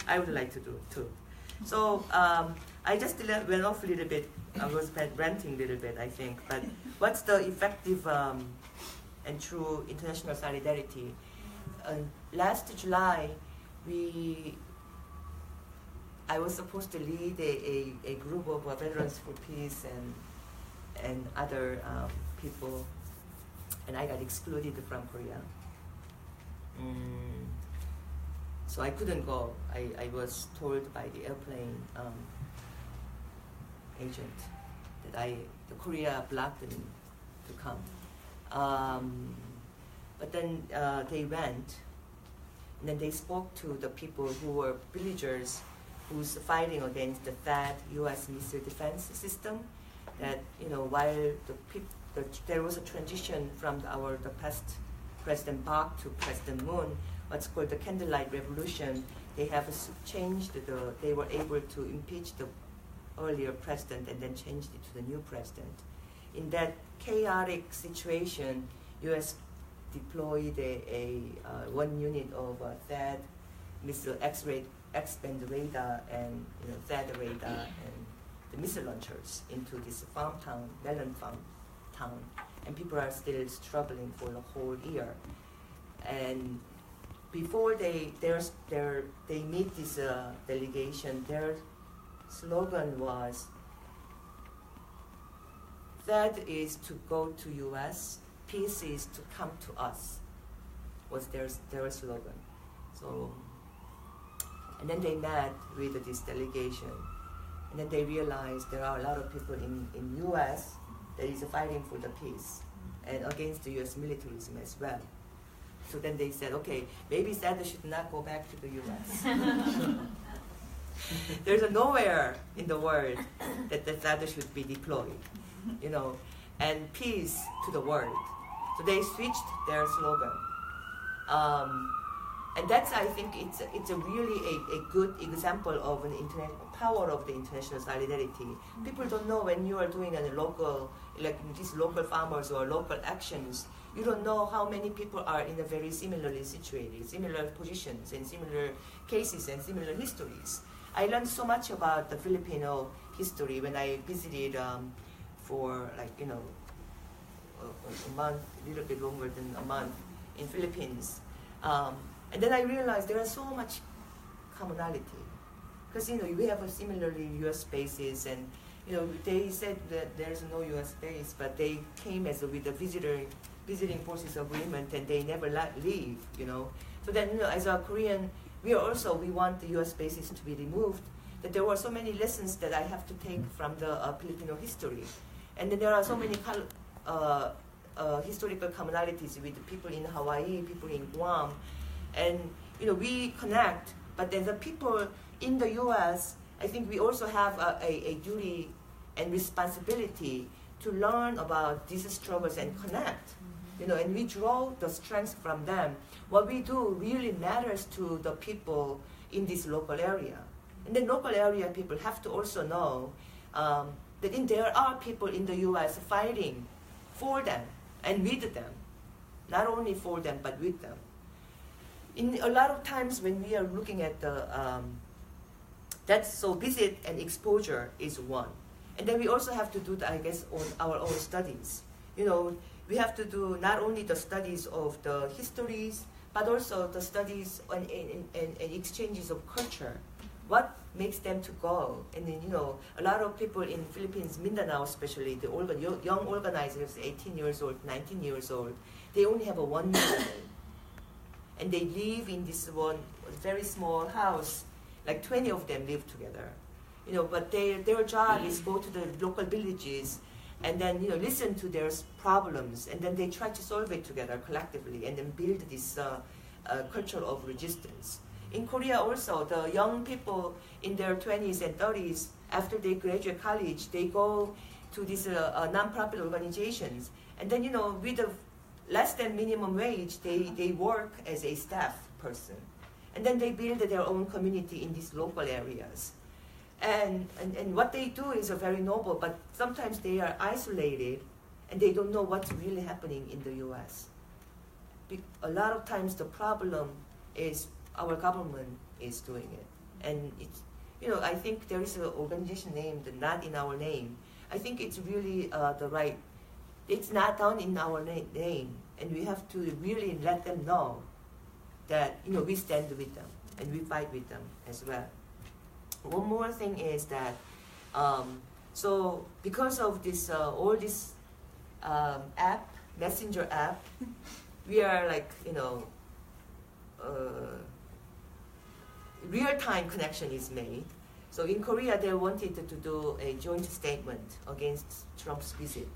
I would like to do it too. So I just went off a little bit. I was ranting a little bit, I think. But what's the effective and true international solidarity? Last July, I was supposed to lead a group of Veterans for Peace and other people, and I got excluded from Korea. So I couldn't go. I was told by the airplane agent that the Korea blocked me to come. But then they went, and then they spoke to the people who were villagers who's fighting against the THAAD U.S. missile defense system. That while there was a transition from the past President Park to President Moon, what's called the Candlelight Revolution, they have changed they were able to impeach the earlier president and then changed it to the new president. In that chaotic situation, U.S. deployed a 1 unit of THAAD missile X-band radar and THAAD radar and the missile launchers into this melon farm town, and people are still struggling for the whole year. And before they meet this delegation, their slogan was, "THAAD is to go to U.S., peace is to come to us," was their slogan. So, and then they met with this delegation, And then they realized there are a lot of people in U.S. that is fighting for the peace and against the U.S. militarism as well. So then they said, okay, maybe Saddam should not go back to the U.S. There's nowhere in the world that the Saddam should be deployed, you know, and peace to the world. So they switched their slogan. And that's, I think, it's a really a good example of an power of the international solidarity. People don't know when you are doing a local, like these local farmers or local actions, you don't know how many people are in a very similarly situated, similar positions and similar cases and similar histories. I learned so much about the Filipino history when I visited for like, you know, a month, a little bit longer than a month in Philippines. And then I realized there are so much commonality. Because, you know, we have a similarly US bases, and, you know, they said that there's no US base, but they came as with a visiting forces agreement, and they never leave, you know. So then, you know, as a Korean, we want the US bases to be removed, that there were so many lessons that I have to take from the Filipino history. And then there are so many historical commonalities with the people in Hawaii, people in Guam, and, you know, we connect, but then the people in the US, I think we also have a duty and responsibility to learn about these struggles and connect, you know, and we draw the strength from them. What we do really matters to the people in this local area. And the local area people have to also know that there are people in the US fighting for them and with them, not only for them, but with them. In a lot of times when we are looking at the, so visit and exposure is one. And then we also have to do, I guess, on our own studies. You know, we have to do not only the studies of the histories, but also the studies and exchanges of culture. What makes them to go? And then, you know, a lot of people in Philippines, Mindanao especially, the young organizers, 18 years old, 19 years old, they only have a 1 year old. And they live in this one very small house, like 20 of them live together. You know, but their job is go to the local villages and then, you know, listen to their problems, and then they try to solve it together collectively and then build this culture of resistance. In Korea also, the young people in their 20s and 30s, after they graduate college, they go to these non-profit organizations. And then, you know, with the less than minimum wage, they work as a staff person. And then they build their own community in these local areas. And what they do is very noble, but sometimes they are isolated and they don't know what's really happening in the US. A lot of times the problem is our government is doing it. And it's, you know, I think there is an organization named Not in Our Name. I think it's really it's not down in our name, and we have to really let them know that, you know, we stand with them and we fight with them as well. One more thing is that, so because of this, all this messenger app, we are like, you know, real-time connection is made. So in Korea, they wanted to do a joint statement against Trump's visit.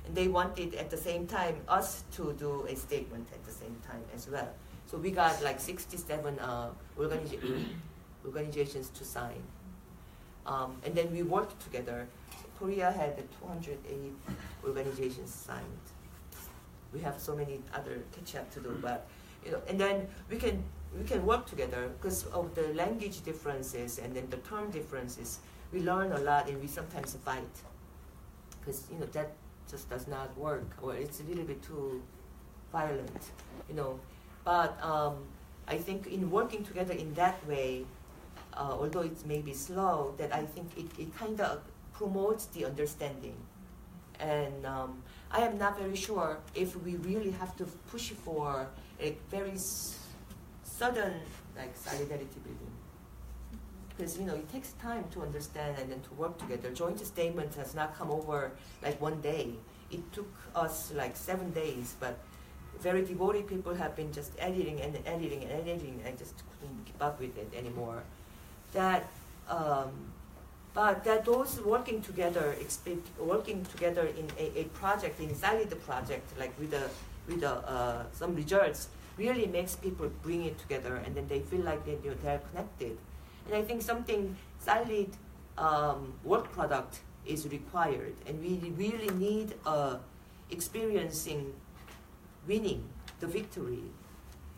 And they wanted at the same time us to do a statement at the same time as well. So we got like 67 organizations to sign. And then we worked together. Korea had 208 organizations signed. We have so many other catch-up to do, but, you know, and then we can work together because of the language differences and then the term differences. We learn a lot and we sometimes fight because, you know, that just does not work, or it's a little bit too violent, you know. But I think in working together in that way, although it may be slow, that I think it kind of promotes the understanding. And I am not very sure if we really have to push for a very sudden like solidarity building. Because, you know, it takes time to understand and then to work together. Joint statement has not come over like one day. It took us like 7 days, but very devoted people have been just editing and editing and editing, and I just couldn't keep up with it anymore. That But that those working together in a project, inside the project, like with some results, really makes people bring it together, and then they feel like they're connected. And I think something solid work product is required, and we really need experiencing winning the victory.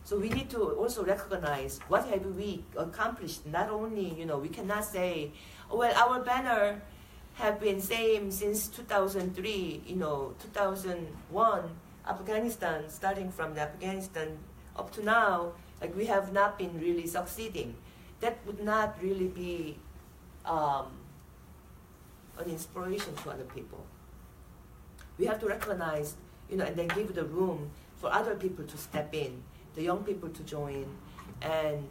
So we need to also recognize what have we accomplished. Not only, we cannot say, well, our banner have been same since 2003, 2001, Afghanistan, starting from Afghanistan up to now, like we have not been really succeeding. That would not really be an inspiration to other people. We have to recognize, and then give the room for other people to step in, the young people to join. And,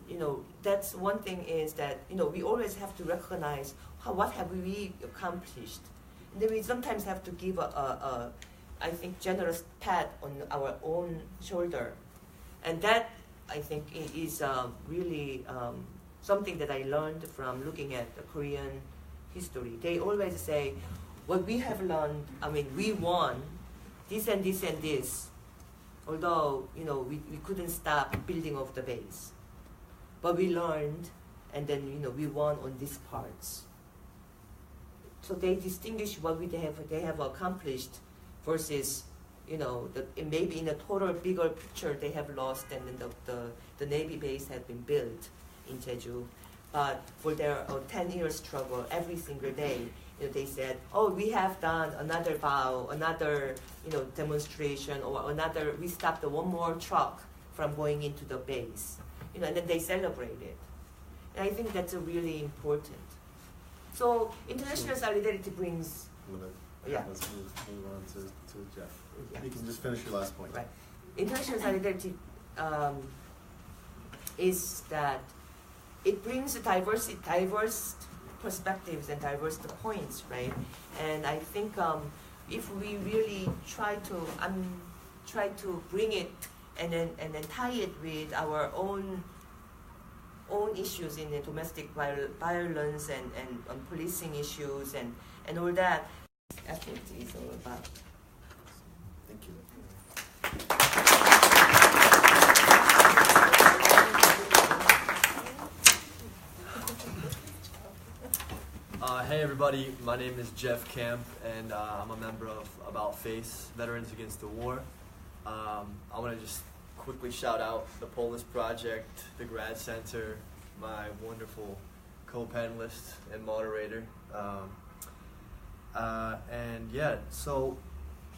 that's one thing is that, we always have to recognize what have we accomplished. And then we sometimes have to give I think, generous pat on our own shoulder. And that, I think, is really something that I learned from looking at the Korean history. They always say, what we have learned, we won this and this and this, although, we couldn't stop building of the base. But we learned, and then, we won on these parts. So they distinguish what they have accomplished versus, maybe in a total bigger picture they have lost, and then the Navy base had been built in Jeju. But for their 10-year struggle, every single day, they said, oh, we have done another vow, another, demonstration, or we stopped one more truck from going into the base. And then they celebrated. And I think that's really important. So international solidarity brings... Yeah. Let's move on to Jeff. Yeah. You can just finish your last point. Right. International solidarity is that it brings diverse perspectives and diverse points, right? And I think if we really try to bring it and then tie it with our own issues in the domestic violence and policing issues and all that, effort is all about. Thank you. Hey everybody, my name is Jeff Camp, and I'm a member of About Face, Veterans Against the War. I want to just quickly shout out the Polis Project, the Grad Center, my wonderful co-panelist and moderator. So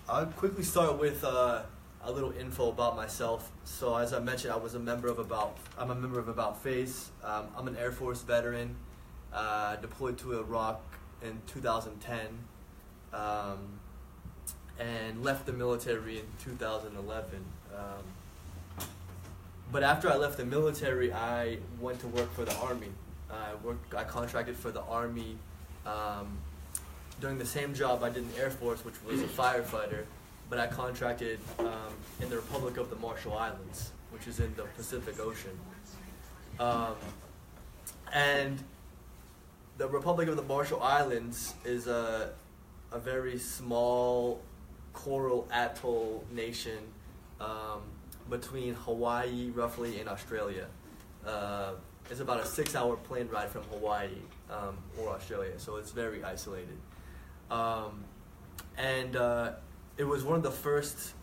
I'll quickly start with a little info about myself. So as I mentioned, I'm a member of About Face. I'm an Air Force veteran, deployed to Iraq in 2010, and left the military in 2011. But after I left the military, I went to work for the Army. I contracted for the Army doing the same job I did in the Air Force, which was a firefighter, but I contracted in the Republic of the Marshall Islands, which is in the Pacific Ocean. And the Republic of the Marshall Islands is a very small coral atoll nation between Hawaii, roughly, and Australia. It's about a 6-hour plane ride from Hawaii or Australia, so it's very isolated. It was one of the first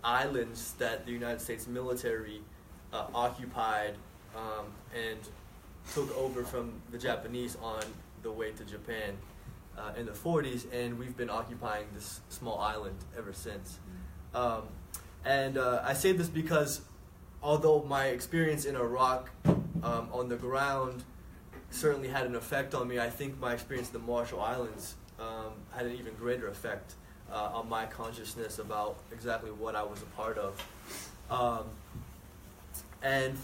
islands that the United States military occupied and took over from the Japanese on the way to Japan in the 40s, and we've been occupying this small island ever since. I say this because although my experience in Iraq on the ground certainly had an effect on me, I think my experience in the Marshall Islands had an even greater effect on my consciousness about exactly what I was a part of. And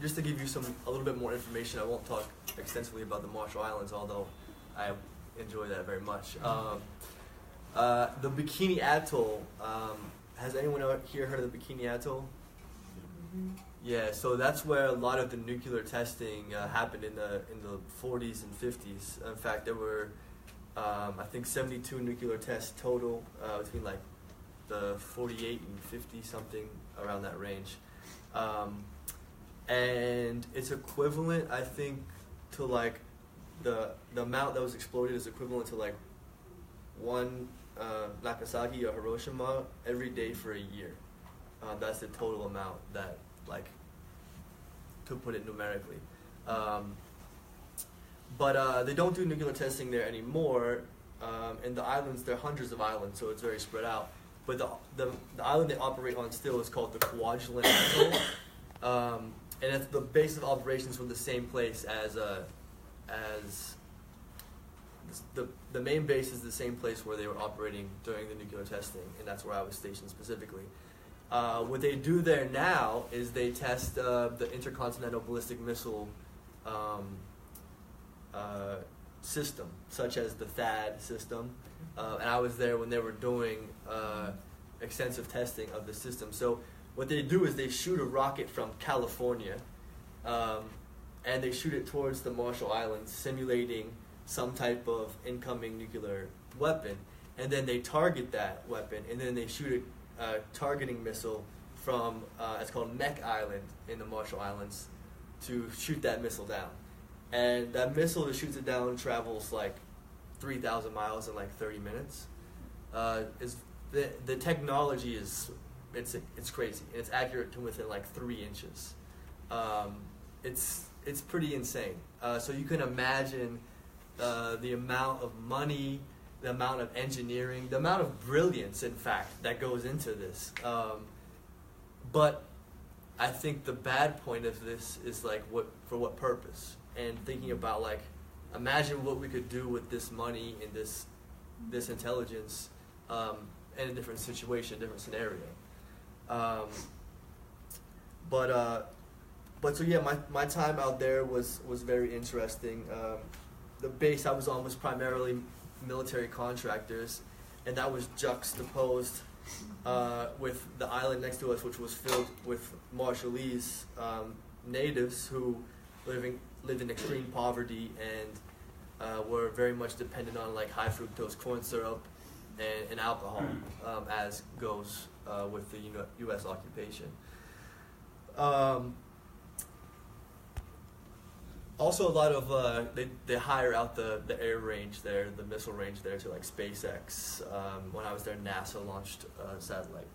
just to give you a little bit more information, I won't talk extensively about the Marshall Islands, although I enjoy that very much. The Bikini Atoll, has anyone here heard of the Bikini Atoll? Yeah, so that's where a lot of the nuclear testing happened in the 40s and 50s. In fact, there were I think 72 nuclear tests total between like the 48 and 50 something, around that range. And it's equivalent, I think, to like the amount that was exploded is equivalent to like one Nagasaki or Hiroshima every day for a year. That's the total amount that, like, to put it numerically. But they don't do nuclear testing there anymore. And the islands, there are hundreds of islands, so it's very spread out. But the island they operate on still is called the Kwajalein Atoll. And it's the base of operations from the same place as the main base is the same place where they were operating during the nuclear testing, and that's where I was stationed specifically. What they do there now is they test the intercontinental ballistic missile system, such as the THAAD system, and I was there when they were doing extensive testing of the system. So what they do is they shoot a rocket from California, and they shoot it towards the Marshall Islands, simulating some type of incoming nuclear weapon, and then they target that weapon, and then they shoot a targeting missile from, it's called Mech Island in the Marshall Islands, to shoot that missile down. And that missile that shoots it down travels like 3,000 miles in like 30 minutes. The technology is, it's crazy. It's accurate to within like 3 inches. It's pretty insane. So you can imagine the amount of money, the amount of engineering, the amount of brilliance, in fact, that goes into this. But I think the bad point of this is like, for what purpose? And thinking about, like, imagine what we could do with this money and this intelligence in a different situation, different scenario. But so yeah, my time out there was very interesting. The base I was on was primarily military contractors, and that was juxtaposed with the island next to us, which was filled with Marshallese natives who lived in extreme poverty and were very much dependent on like high fructose corn syrup and alcohol, as goes with the U.S. occupation. Also, a lot of they hire out the air range there, the missile range there, to like SpaceX. When I was there, NASA launched a satellite.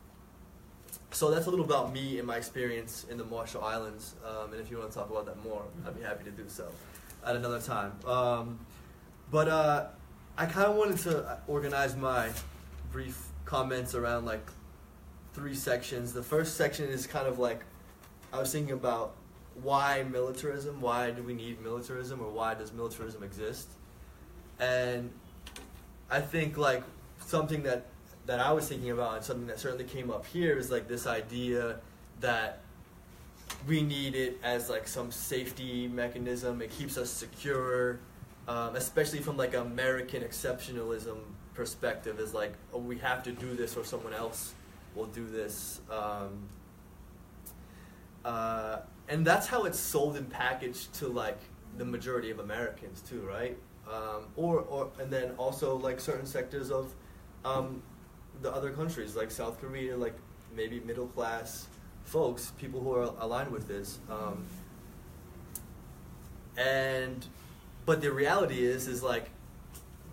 So that's a little about me and my experience in the Marshall Islands. And if you want to talk about that more, I'd be happy to do so at another time. But I kind of wanted to organize my brief comments around like 3 sections. The first section is kind of like, I was thinking about why militarism, why do we need militarism, or why does militarism exist? And I think like something that I was thinking about, and something that certainly came up here, is like this idea that we need it as like some safety mechanism. It keeps us secure, especially from like American exceptionalism perspective, is like, oh, we have to do this or someone else will do this. And that's how it's sold and packaged to like the majority of Americans too, right? And then also like certain sectors of the other countries, like South Korea, like maybe middle class folks, people who are aligned with this. But the reality is like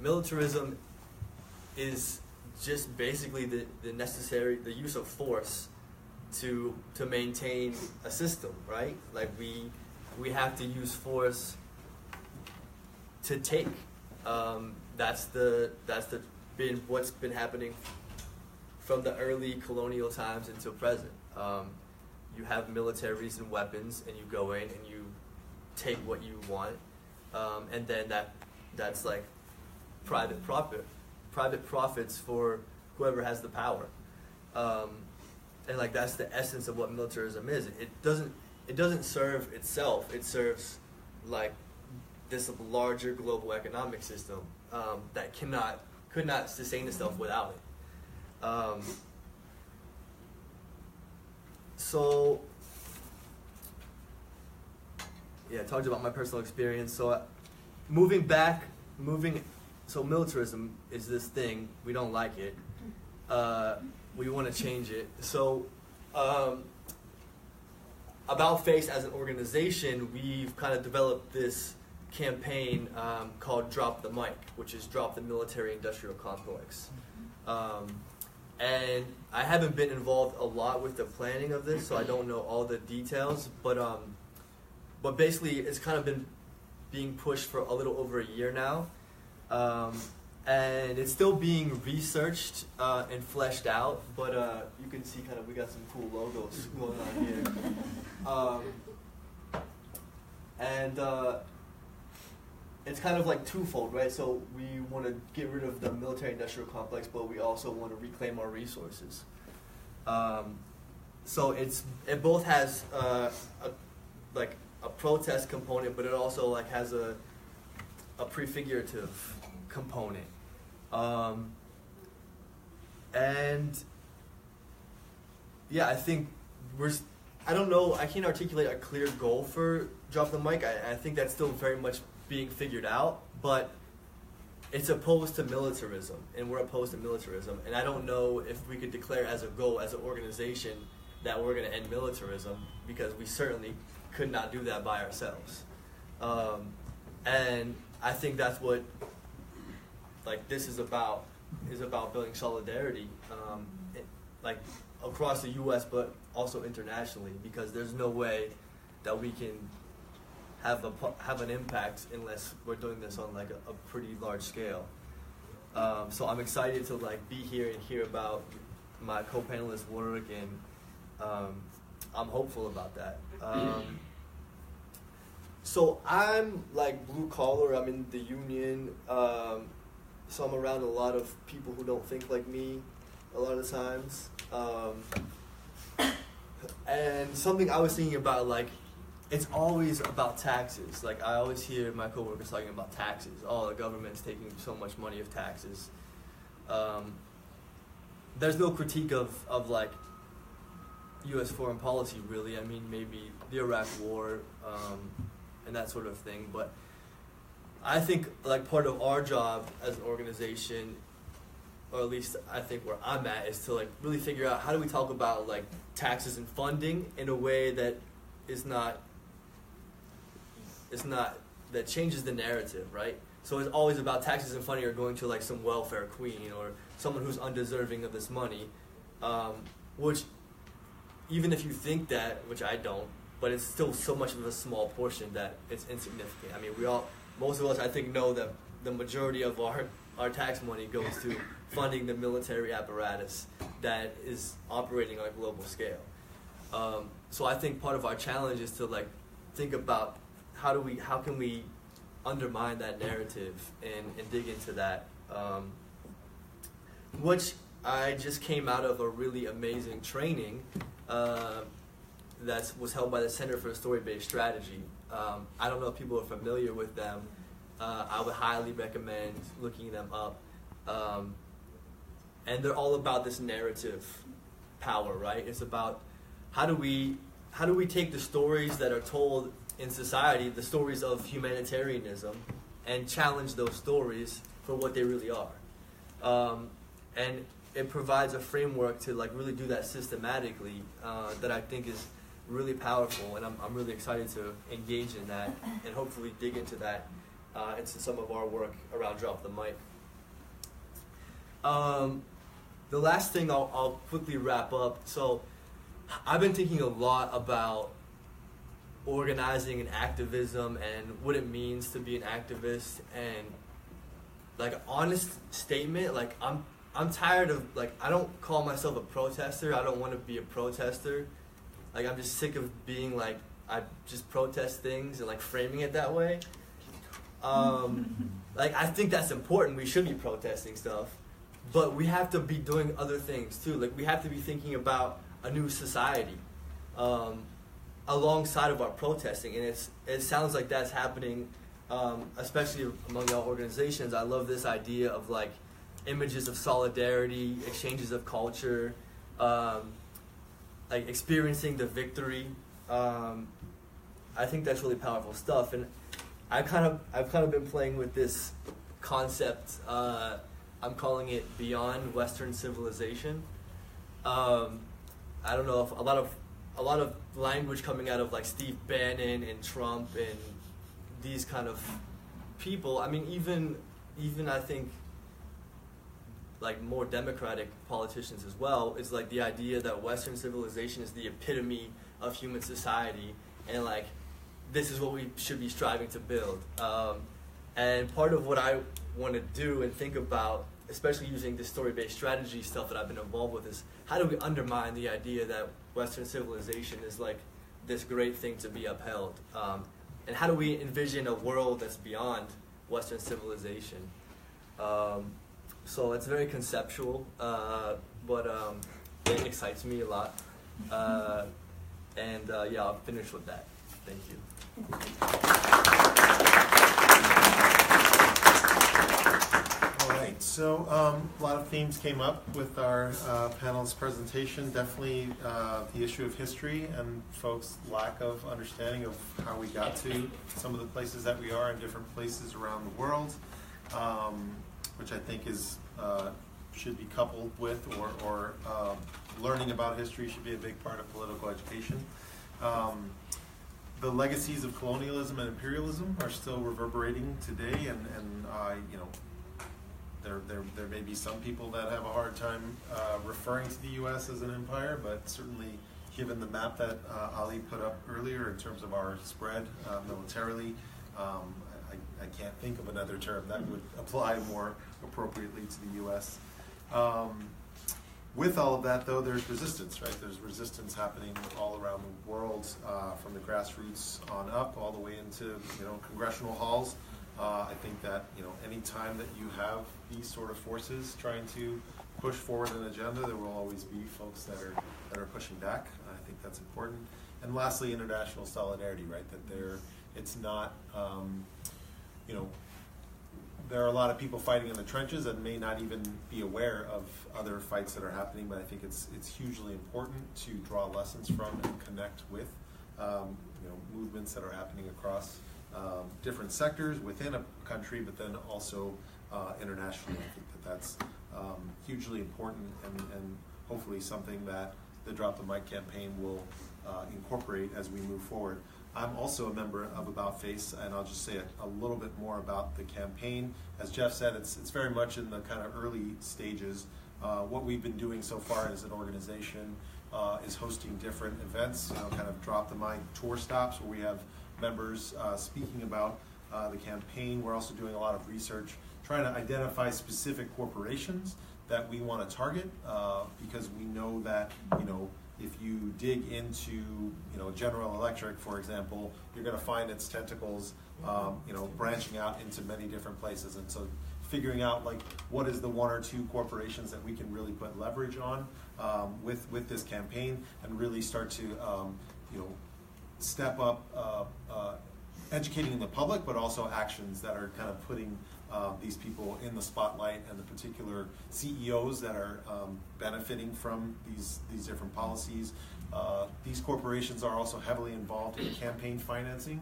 militarism is just basically the use of force to maintain a system, right? Like we have to use force to take. That's what's been happening from the early colonial times until present. You have militaries and weapons, and you go in and you take what you want, and then that's like private profits for whoever has the power. And like that's the essence of what militarism is. It doesn't serve itself. It serves like this larger global economic system that could not sustain itself without it. So talked about my personal experience. So so militarism is this thing. We don't like it. We want to change it. So About Face as an organization, we've kind of developed this campaign called Drop the M.I.C, which is Drop the Military-Industrial Complex. And I haven't been involved a lot with the planning of this, so I don't know all the details, but basically it's kind of been being pushed for a little over a year now. And it's still being researched and fleshed out, but you can see kind of we got some cool logos going on here. And it's kind of like twofold, right? So we want to get rid of the military-industrial complex, but we also want to reclaim our resources. So it both has a protest component, but it also like has a prefigurative component. And yeah, I think I don't know, I can't articulate a clear goal for Drop the M.I.C. I think that's still very much being figured out, but it's opposed to militarism, and we're opposed to militarism, and I don't know if we could declare as a goal, as an organization, that we're going to end militarism, because we certainly could not do that by ourselves. And I think that's what this is about building solidarity, across the U.S., but also internationally, because there's no way that we can have an impact unless we're doing this on a pretty large scale. So I'm excited to be here and hear about my co-panelists' work, and I'm hopeful about that. So I'm blue collar. I'm in the union. So I'm around a lot of people who don't think like me a lot of the times. And something I was thinking about, it's always about taxes. I always hear my coworkers talking about taxes. Oh, the government's taking so much money of taxes. There's no critique of U.S. foreign policy, really. I mean, maybe the Iraq War and that sort of thing. But I think part of our job as an organization, or at least I think where I'm at, is to really figure out how do we talk about taxes and funding in a way that that changes the narrative, right? So it's always about taxes and funding are going to some welfare queen or someone who's undeserving of this money, which even if you think that, which I don't, but it's still so much of a small portion that it's insignificant. I mean, most of us, I think, know that the majority of our tax money goes to funding the military apparatus that is operating on a global scale. So I think part of our challenge is to think about how can we undermine that narrative and dig into that, which I just came out of a really amazing training that was held by the Center for Story-Based Strategy. I don't know if people are familiar with them. I would highly recommend looking them up. And they're all about this narrative power, right? It's about how do we take the stories that are told in society, the stories of humanitarianism, and challenge those stories for what they really are. And it provides a framework to really do that systematically that I think is really powerful, and I'm really excited to engage in that and hopefully dig into that into some of our work around Drop the M.I.C. The last thing I'll quickly wrap up. So I've been thinking a lot about organizing and activism and what it means to be an activist, and honest statement, I'm tired of I don't call myself a protester. I don't want to be a protester. I'm just sick of being I just protest things and framing it that way. I think that's important. We should be protesting stuff, but we have to be doing other things too. We have to be thinking about a new society alongside of our protesting, and it sounds like that's happening, especially among y'all organizations. I love this idea of images of solidarity, exchanges of culture, experiencing the victory. I think that's really powerful stuff, and I've kind of been playing with this concept. I'm calling it beyond Western civilization. I don't know if a lot of language coming out of like Steve Bannon and Trump and these kind of people. I mean, even I think like more democratic politicians as well, is like the idea that Western civilization is the epitome of human society, and like this is what we should be striving to build. And part of what I want to do and think about, especially using this story-based strategy stuff that I've been involved with, is how do we undermine the idea that Western civilization is like this great thing to be upheld? And how do we envision a world that's beyond Western civilization? So it's very conceptual, but it excites me a lot. And yeah, I'll finish with that. Thank you. All right, so a lot of themes came up with our panel's presentation. Definitely the issue of history and folks' lack of understanding of how we got to some of the places that we are in different places around the world, which I think is should be coupled with, or learning about history should be a big part of political education. The legacies of colonialism and imperialism are still reverberating today, and you know, there may be some people that have a hard time referring to the U.S. as an empire, but certainly given the map that Ali put up earlier in terms of our spread militarily, I can't think of another term that would apply more appropriately to the U.S. With all of that, though, there's resistance, right? There's resistance happening all around the world, from the grassroots on up, all the way into, you know, congressional halls. I think that, you know, any time that you have these sort of forces trying to push forward an agenda, there will always be folks that are pushing back. I think that's important. And lastly, international solidarity, right? That it's not, you know, there are a lot of people fighting in the trenches and may not even be aware of other fights that are happening, but I think it's hugely important to draw lessons from and connect with, you know, movements that are happening across different sectors within a country, but then also internationally. I think that's hugely important, and hopefully something that the Drop the M.I.C campaign will incorporate as we move forward. I'm also a member of About Face, and I'll just say a little bit more about the campaign. As Jeff said, it's very much in the kind of early stages. What we've been doing so far as an organization is hosting different events, you know, kind of Drop the M.I.C tour stops where we have members speaking about the campaign. We're also doing a lot of research, trying to identify specific corporations that we want to target, because we know that, you know, if you dig into, you know, General Electric, for example, you're going to find its tentacles, you know, branching out into many different places. And so figuring out, like, what is the one or two corporations that we can really put leverage on with this campaign, and really start to, you know, step up educating the public, but also actions that are kind of putting these people in the spotlight, and the particular CEOs that are benefiting from these different policies. These corporations are also heavily involved in campaign financing,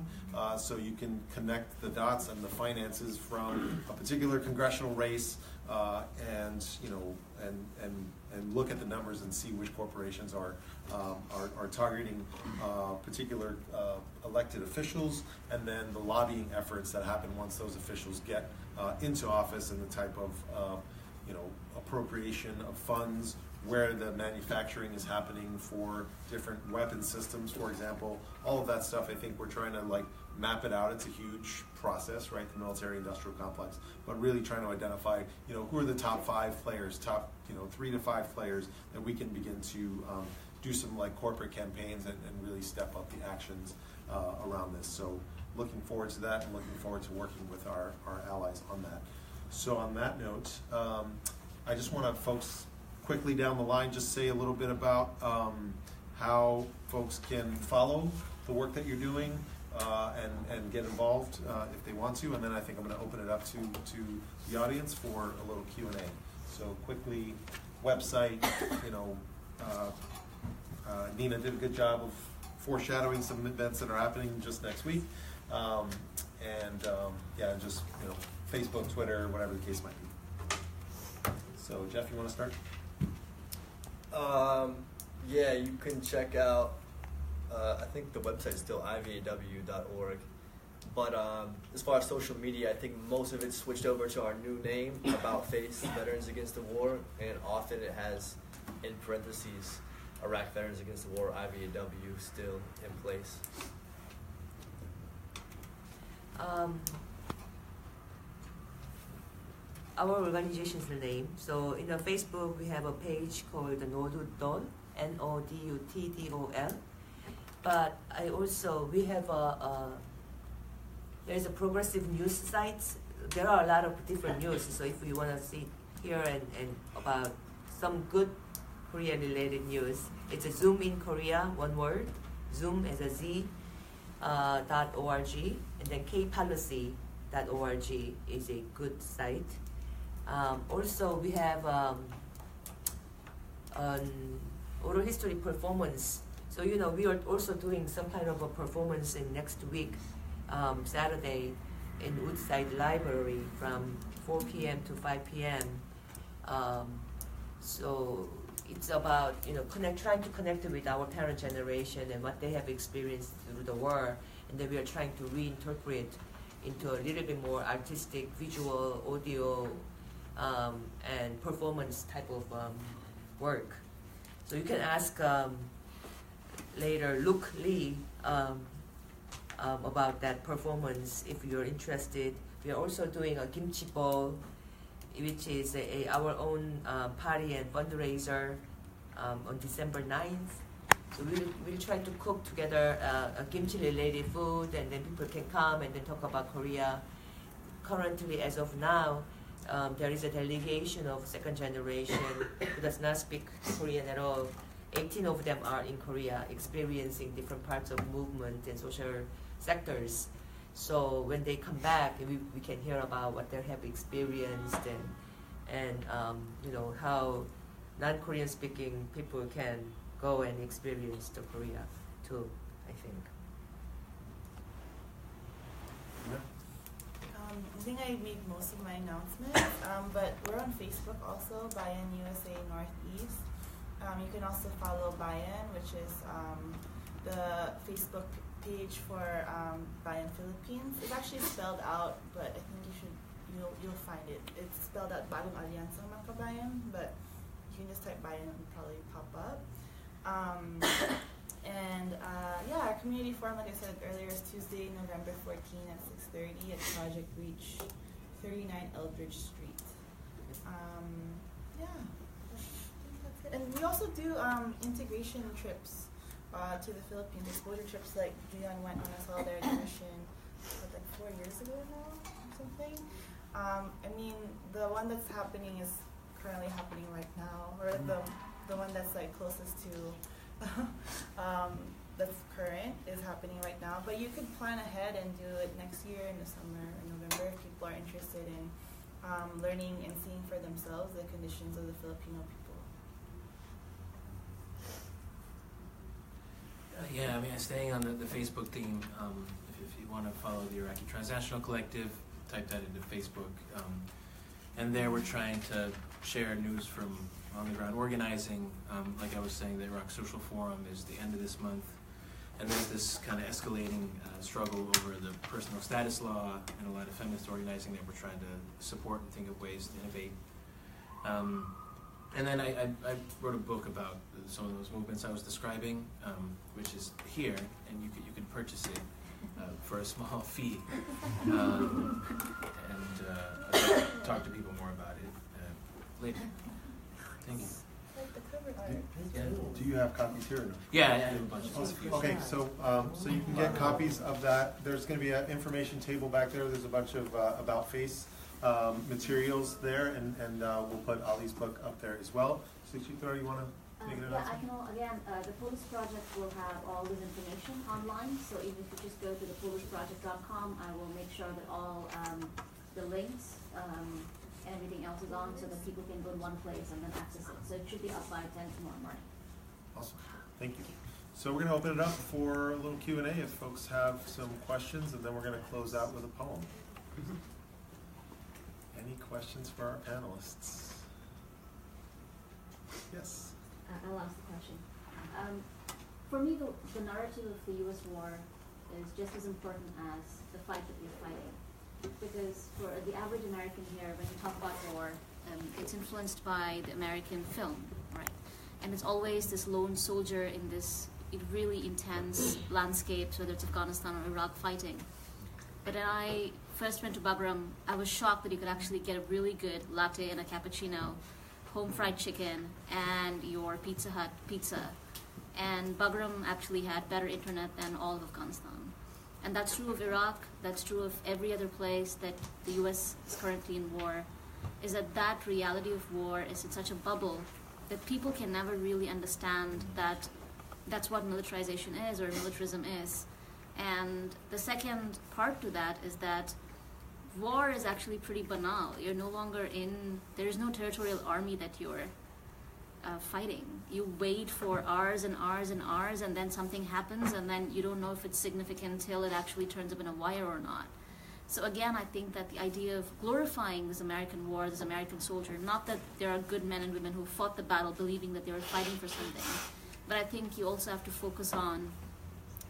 so you can connect the dots and the finances from a particular congressional race, and, you know, and look at the numbers and see which corporations are targeting particular elected officials, and then the lobbying efforts that happen once those officials get into office, and the type of you know, appropriation of funds, where the manufacturing is happening for different weapon systems, for example. All of that stuff, I think we're trying to, like, map it out. It's a huge process, right, the military-industrial complex, but really trying to identify, you know, who are the top 5 players, top, you know, 3 to 5 players that we can begin to do some, like, corporate campaigns and really step up the actions around this. So looking forward to that, and looking forward to working with our allies on that. So on that note, I just want to, folks, quickly down the line, just say a little bit about how folks can follow the work that you're doing, and get involved if they want to, and then I think I'm going to open it up to the audience for a little Q&A. So quickly, website, you know, Nina did a good job of foreshadowing some events that are happening just next week. Yeah, just, you know, Facebook, Twitter, whatever the case might be. So, Jeff, you want to start? Yeah, you can check out, I think the website is still ivaw.org. But as far as social media, I think most of it switched over to our new name, About Face Veterans Against the War, and often it has, in parentheses, Iraq Veterans Against the War, IVAW, still in place. Our organization's name. So in the Facebook, we have a page called the Noduddol, Noduttdol. But we have there's a progressive news site. There are a lot of different news. So if you want to see here and about some good Korea-related news, it's a Zoom in Korea, one word. Zoom as a Z. .org, and then kpolicy.org is a good site. Also, we have an oral history performance. So, you know, we are also doing some kind of a performance in next week, Saturday, in Woodside Library from 4 p.m. to 5 p.m. So it's about, you know, trying to connect with our parent generation and what they have experienced through the war, and then we are trying to reinterpret into a little bit more artistic, visual, audio, and performance type of work. So you can ask later Luke Lee about that performance if you're interested. We are also doing a kimchi bowl, which is our own party and fundraiser on December 9th. So we'll try to cook together a kimchi-related food, and then people can come and then talk about Korea. Currently, as of now, there is a delegation of second generation who does not speak Korean at all. 18 of them are in Korea, experiencing different parts of movement and social sectors. So when they come back, we can hear about what they have experienced and you know, how non-Korean speaking people can go and experience the Korea too, I think. I think I made most of my announcements, but we're on Facebook also, Bayan USA Northeast. You can also follow Bayan, which is the Facebook page for Bayan Philippines. It's actually spelled out, but I think you'll find it. It's spelled out Bagong Alyansang Makabayan, but you can just type Bayan and it'll probably pop up. Yeah, our community forum, like I said earlier, is Tuesday, November 14 at 6:30 at Project Reach, 39 Eldridge Street. Yeah, I think that's it. And we also do integration trips to the Philippines, exposure trips. Like Dion went on a solidarity mission, like 4 years ago now, or something. I mean, the one that's happening is currently happening right now, or the one that's like closest to that's current is happening right now. But you could plan ahead and do it next year in the summer or November if people are interested in learning and seeing for themselves the conditions of the Filipino people. Yeah, I mean, staying on the Facebook theme, if you want to follow the Iraqi Transnational Collective, type that into Facebook. And there we're trying to share news from on-the-ground organizing. Like I was saying, the Iraq Social Forum is the end of this month. And there's this kind of escalating struggle over the personal status law and a lot of feminist organizing that we're trying to support and think of ways to innovate. And then I wrote a book about some of those movements I was describing, which is here, and you could purchase it for a small fee. And I'll talk to people more about it later. Thank you. Like the cover art. Yeah. Do you have copies here or no? Yeah, I have a bunch of stuff. Okay, so you can get copies of that. There's going to be an information table back there. There's a bunch of about face materials there, and we'll put Ali's book up there as well. Suchitra, you want to make an announcement? The Polis Project will have all this information online. So even if you just go to the polisproject.com, I will make sure that all the links and everything else is on, so that people can go to one place and then access it. So it should be up by 10 tomorrow morning. Awesome. Thank you. So we're going to open it up for a little Q&A if folks have some questions, and then we're going to close out with a poem. Any questions for our panelists? Yes? I'll ask the question. For me, the narrative of the U.S. war is just as important as the fight that we're fighting. Because for the average American here, when you talk about war, it's influenced by the American film, right? And it's always this lone soldier in this really intense landscapes, whether it's Afghanistan or Iraq fighting. But when I first went to Bagram, I was shocked that you could actually get a really good latte and a cappuccino, home fried chicken, and your Pizza Hut pizza. And Bagram actually had better internet than all of Afghanistan. And that's true of Iraq, that's true of every other place that the US is currently in war, is that reality of war is in such a bubble that people can never really understand that that's what militarization is or militarism is. And the second part to that is that war is actually pretty banal. You're no longer there is no territorial army that you're fighting. You wait for hours and hours and hours, and then something happens, and then you don't know if it's significant until it actually turns up in a wire or not. So again, I think that the idea of glorifying this American war, this American soldier, not that there are good men and women who fought the battle believing that they were fighting for something, but I think you also have to focus on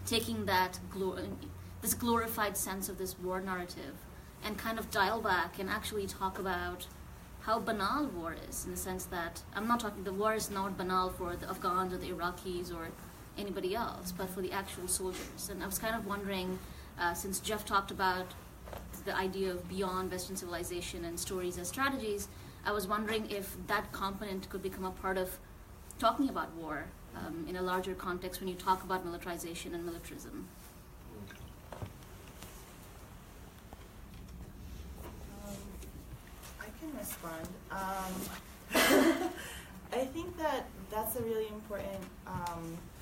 taking that this glorified sense of this war narrative and kind of dial back and actually talk about how banal war is, in the sense that the war is not banal for the Afghans or the Iraqis or anybody else, but for the actual soldiers. And I was kind of wondering, since Jeff talked about the idea of beyond Western civilization and stories as strategies, I was wondering if that component could become a part of talking about war in a larger context when you talk about militarization and militarism. I can respond. I think that that's a really important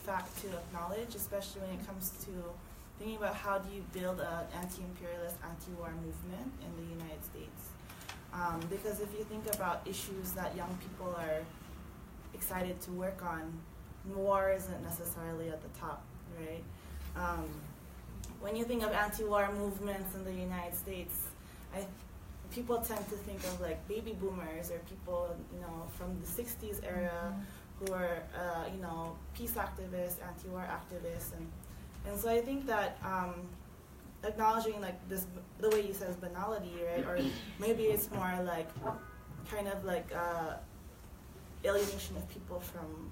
fact to acknowledge, especially when it comes to thinking about how do you build an anti-imperialist, anti-war movement in the United States. Because if you think about issues that young people are excited to work on, war isn't necessarily at the top, right? When you think of anti-war movements in the United States, people tend to think of like baby boomers or people, from the 60s era who are, peace activists, anti-war activists, and so I think that acknowledging like this, the way you said, is banality, right? Or maybe it's more like kind of like alienation of people from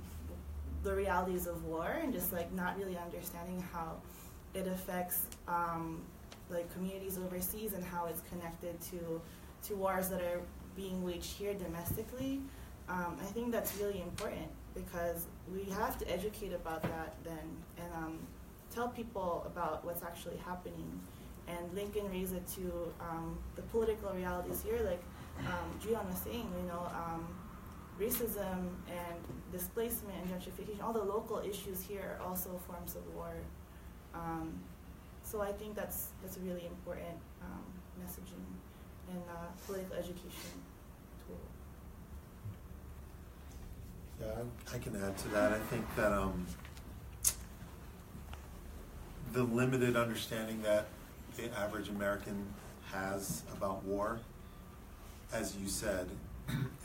the realities of war and just like not really understanding how it affects like communities overseas and how it's connected to wars that are being waged here domestically. I think that's really important because we have to educate about that then and tell people about what's actually happening and link and raise it to the political realities here, like Jian was saying, racism and displacement and gentrification, all the local issues here are also forms of war. So I think that's a really important messaging and political education tool. Yeah, I can add to that. I think that the limited understanding that the average American has about war, as you said,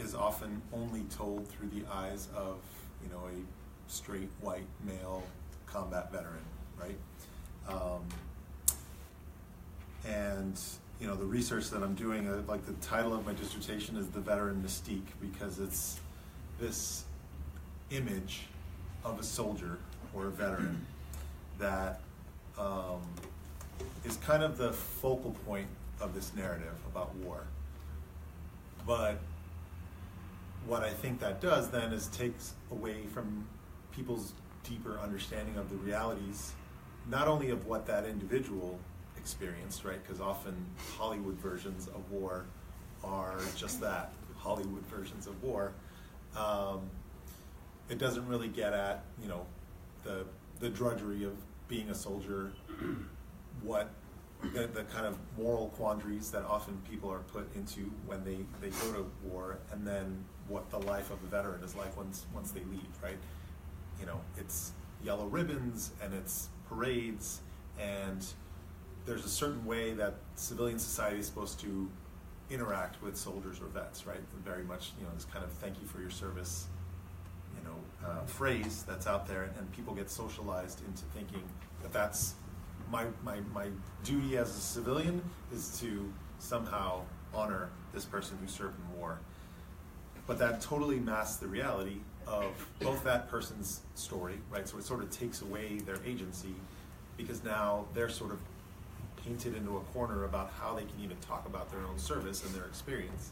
is often only told through the eyes of, a straight white male combat veteran, right? And the research that I'm doing, like the title of my dissertation is The Veteran Mystique, because it's this image of a soldier or a veteran that is kind of the focal point of this narrative about war. But what I think that does then is takes away from people's deeper understanding of the realities, not only of what that individual experienced, right? Because often Hollywood versions of war are just that, Hollywood versions of war. It doesn't really get at, the drudgery of being a soldier, what the kind of moral quandaries that often people are put into when they go to war, and then what the life of a veteran is like once they leave, right? It's yellow ribbons and it's parades, and there's a certain way that civilian society is supposed to interact with soldiers or vets, right? Very much, this kind of thank you for your service, phrase that's out there, and people get socialized into thinking that that's my duty as a civilian is to somehow honor this person who served in war. But that totally masks the reality of both that person's story, right? So it sort of takes away their agency, because now they're sort of painted into a corner about how they can even talk about their own service and their experience.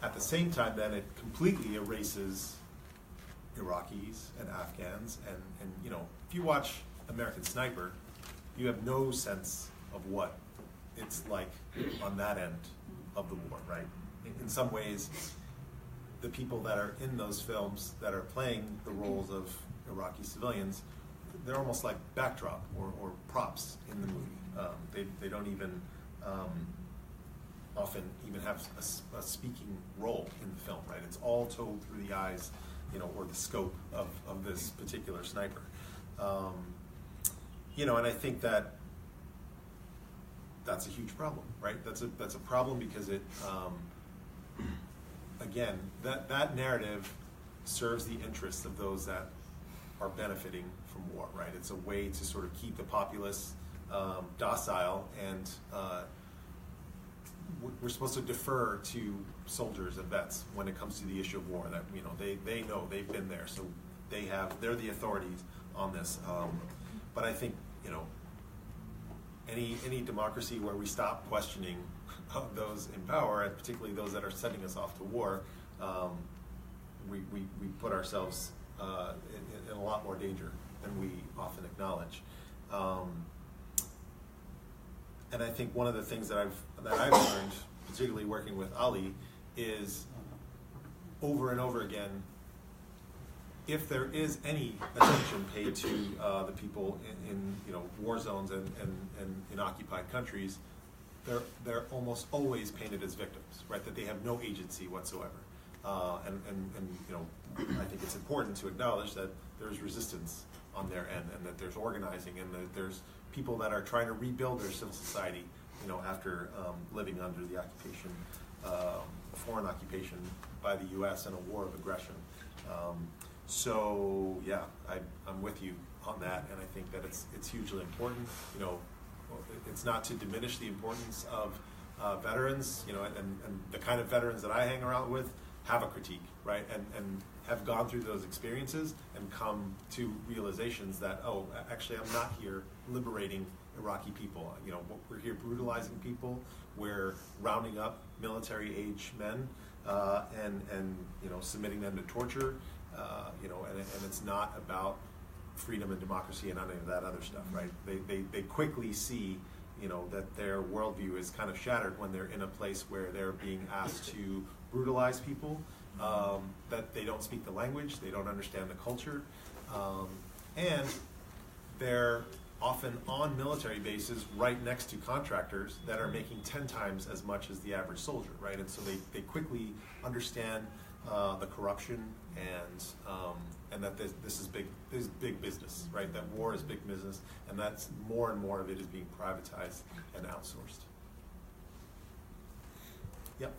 At the same time, then, it completely erases Iraqis and Afghans, and if you watch American Sniper, you have no sense of what it's like on that end of the war, right? In some ways, the people that are in those films that are playing the roles of Iraqi civilians, they're almost like backdrop or props in the movie. They don't even often even have a speaking role in the film, right? It's all told through the eyes, or the scope of this particular sniper. And I think that that's a huge problem, right? That's a problem because it, again, that narrative serves the interests of those that are benefiting from war, right? It's a way to sort of keep the populace docile, and we're supposed to defer to soldiers and vets when it comes to the issue of war. That they know, they've been there, so they're the authorities on this. But I think any democracy where we stop questioning those in power, and particularly those that are sending us off to war, we put ourselves in a lot more danger than we often acknowledge. And I think one of the things that I've learned, particularly working with Ali, is over and over again, if there is any attention paid to the people in war zones and in occupied countries, they're almost always painted as victims, right? That they have no agency whatsoever. And I think it's important to acknowledge that there's resistance on their end, and that there's organizing, and that there's people that are trying to rebuild their civil society, after living under the occupation, foreign occupation by the U.S. and a war of aggression. So yeah, I'm with you on that, and I think that it's hugely important. It's not to diminish the importance of veterans, and the kind of veterans that I hang around with have a critique, right, and have gone through those experiences and come to realizations that, oh, actually I'm not here liberating Iraqi people. We're here brutalizing people. We're rounding up military-age men and submitting them to torture. And it's not about freedom and democracy and any of that other stuff, right? They quickly see, that their worldview is kind of shattered when they're in a place where they're being asked to brutalize people, that they don't speak the language, they don't understand the culture, and they're often on military bases right next to contractors that are making 10 times as much as the average soldier, right? And so they quickly understand the corruption and that this is big business, right? That war is big business, and that's more and more of it is being privatized and outsourced. Yep.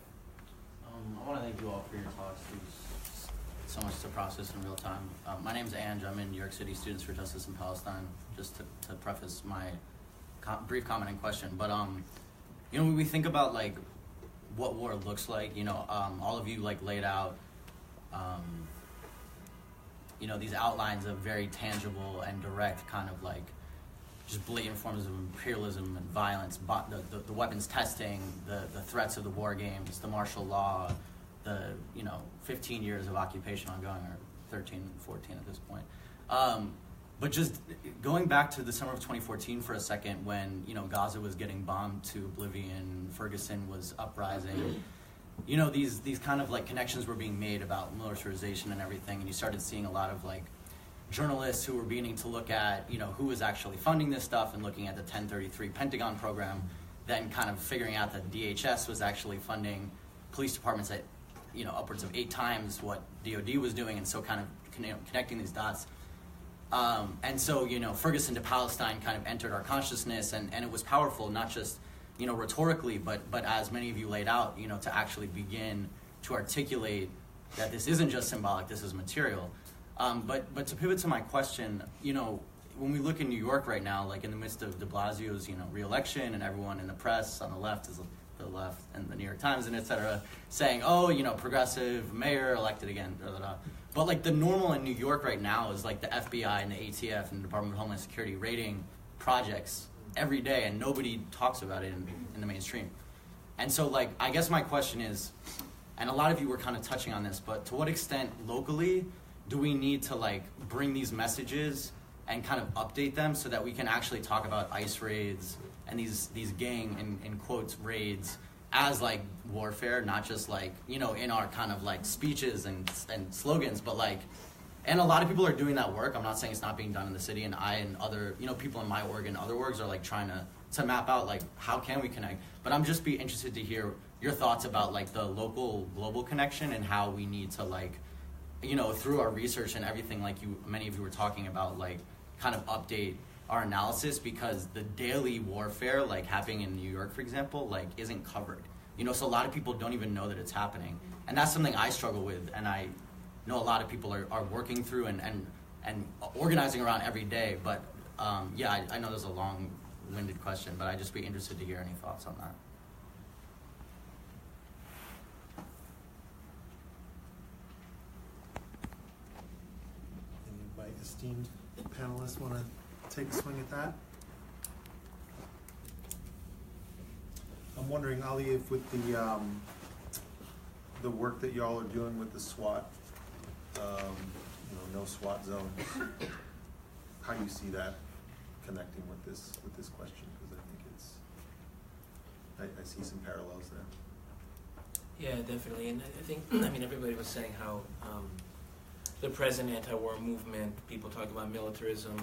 I want to thank you all for your talks. There's so much to process in real time. My name's Ange. I'm in New York City Students for Justice in Palestine. Just to preface my brief comment and question, but when we think about like what war looks like, all of you laid out, these outlines of very tangible and direct kind of just blatant forms of imperialism and violence, the weapons testing, the threats of the war games, the martial law, the 15 years of occupation ongoing, or 13, 14 at this point. But just going back to the summer of 2014 for a second, when Gaza was getting bombed to oblivion, Ferguson was uprising. These kind of connections were being made about militarization and everything, and you started seeing a lot of journalists who were beginning to look at who was actually funding this stuff and looking at the 1033 Pentagon program, then kind of figuring out that DHS was actually funding police departments at upwards of 8 times what DoD was doing, and so kind of connecting these dots. And so, Ferguson to Palestine kind of entered our consciousness, and it was powerful, not just, rhetorically, but as many of you laid out, to actually begin to articulate that this isn't just symbolic, this is material. But to pivot to my question, when we look in New York right now, like in the midst of de Blasio's, re-election, and everyone in the press on the left is the left and the New York Times and et cetera, saying, progressive mayor elected again, blah, blah, blah. But like the normal in New York right now is like the FBI and the ATF and the Department of Homeland Security raiding projects every day, and nobody talks about it in the mainstream. And so like, I guess my question is, and a lot of you were kind of touching on this, but to what extent locally do we need to like bring these messages and kind of update them so that we can actually talk about ICE raids and these gang, in quotes, raids as like warfare, not just like, in our kind of like speeches and slogans, but like, and a lot of people are doing that work. I'm not saying it's not being done in the city, and I and other, people in my org and other orgs are like trying to map out like how can we connect. But I'm just be interested to hear your thoughts about like the local global connection and how we need to like, through our research and everything, like many of you were talking about, like kind of update our analysis, because the daily warfare like happening in New York, for example, like isn't covered. So a lot of people don't even know that it's happening, and that's something I struggle with, and I know a lot of people are working through and organizing around every day. But I know there's a long-winded question, but I'd just be interested to hear any thoughts on that. Any of my esteemed panelists want to take a swing at that? I'm wondering, Ali, if with the work that y'all are doing with the SWAT, no SWAT zone, how you see that connecting with this question, because I think I see some parallels there. Yeah, definitely, and I think everybody was saying how the present anti-war movement, people talk about militarism,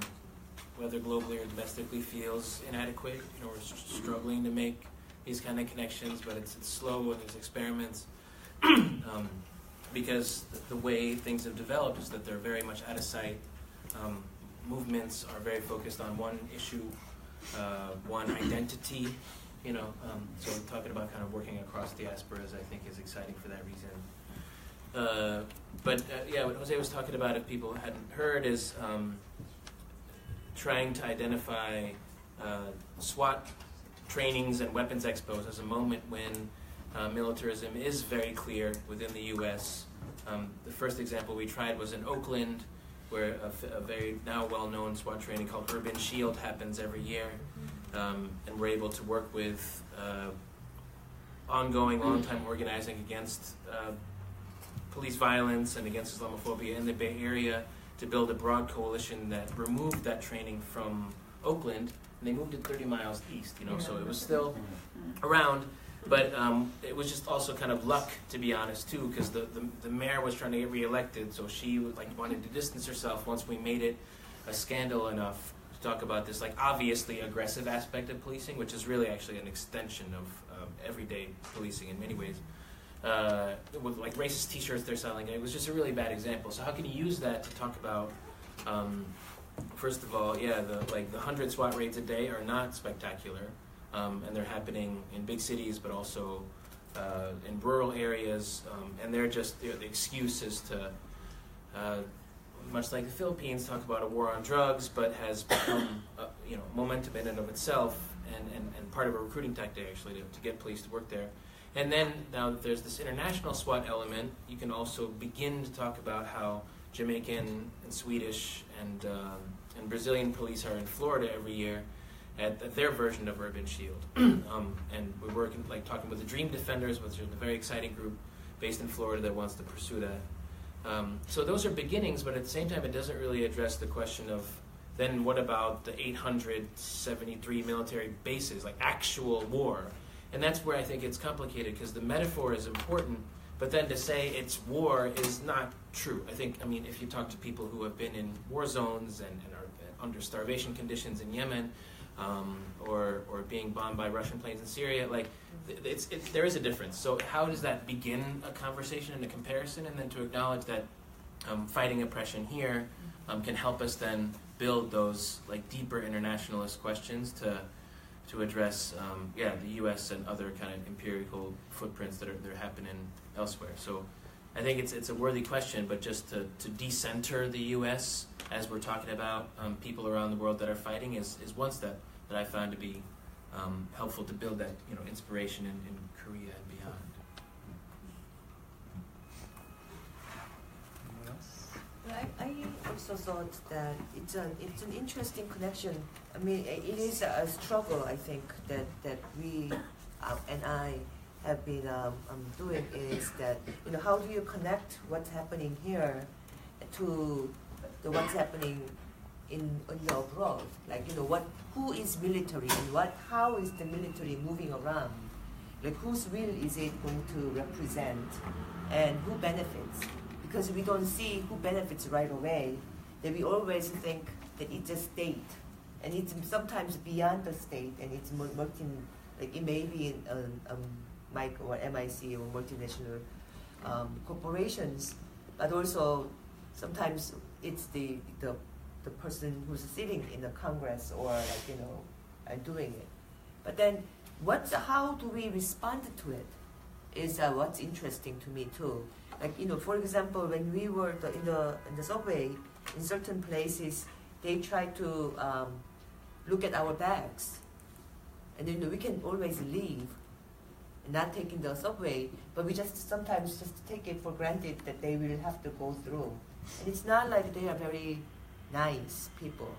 whether globally or domestically, feels inadequate. We're struggling to make these kind of connections, but it's slow and there's experiments. Because the way things have developed is that they're very much out of sight. Movements are very focused on one issue, one identity, so talking about kind of working across diasporas, I think, is exciting for that reason. But what Jose was talking about, if people hadn't heard, is trying to identify SWAT trainings and weapons expos as a moment when militarism is very clear within the U.S. The first example we tried was in Oakland, where a very now well-known SWAT training called Urban Shield happens every year, and we're able to work with ongoing, long-time organizing against police violence and against Islamophobia in the Bay Area to build a broad coalition that removed that training from Oakland, and they moved it 30 miles east, so it was still around. But it was just also kind of luck, to be honest, too, because the mayor was trying to get reelected, so she wanted to distance herself once we made it a scandal enough to talk about this obviously aggressive aspect of policing, which is really actually an extension of everyday policing in many ways. With racist T-shirts they're selling, it was just a really bad example. So how can you use that to talk about? First of all, the 100 SWAT raids a day are not spectacular. And they're happening in big cities, but also in rural areas, and they're just the excuse is to, much like the Philippines, talk about a war on drugs, but has become momentum in and of itself, and part of a recruiting tactic actually to get police to work there. And then now that there's this international SWAT element, you can also begin to talk about how Jamaican and Swedish and Brazilian police are in Florida every year at their version of Urban Shield. And we're working, talking with the Dream Defenders, which is a very exciting group based in Florida that wants to pursue that. So those are beginnings, but at the same time, it doesn't really address the question of then what about the 873 military bases, actual war? And that's where I think it's complicated, because the metaphor is important, but then to say it's war is not true. I think, if you talk to people who have been in war zones and are under starvation conditions in Yemen, or being bombed by Russian planes in Syria, there is a difference. So how does that begin a conversation and a comparison, and then to acknowledge that fighting oppression here can help us then build those like deeper internationalist questions to address the U.S. and other kind of empirical footprints that are happening elsewhere. So I think it's a worthy question, but just to decenter the U.S. as we're talking about people around the world that are fighting is one step that I found to be helpful to build that inspiration in Korea and beyond. I also thought that it's an interesting connection. I mean, it is a struggle. I think that we and I have been doing is that how do you connect what's happening here to what's happening in abroad? Like who is military and how is the military moving around? Like whose will is it going to represent and who benefits? Because we don't see who benefits right away, that we always think that it's a state, and it's sometimes beyond the state, and it's it may be MIC or MIC or multinational corporations, but also sometimes it's the person who's sitting in the Congress or doing it. But then, how do we respond to it? Is what's interesting to me too. Like for example, when we were in the subway, in certain places, they try to look at our bags, and we can always leave, and not taking the subway, but we sometimes just take it for granted that they will have to go through, and it's not like they are very nice people.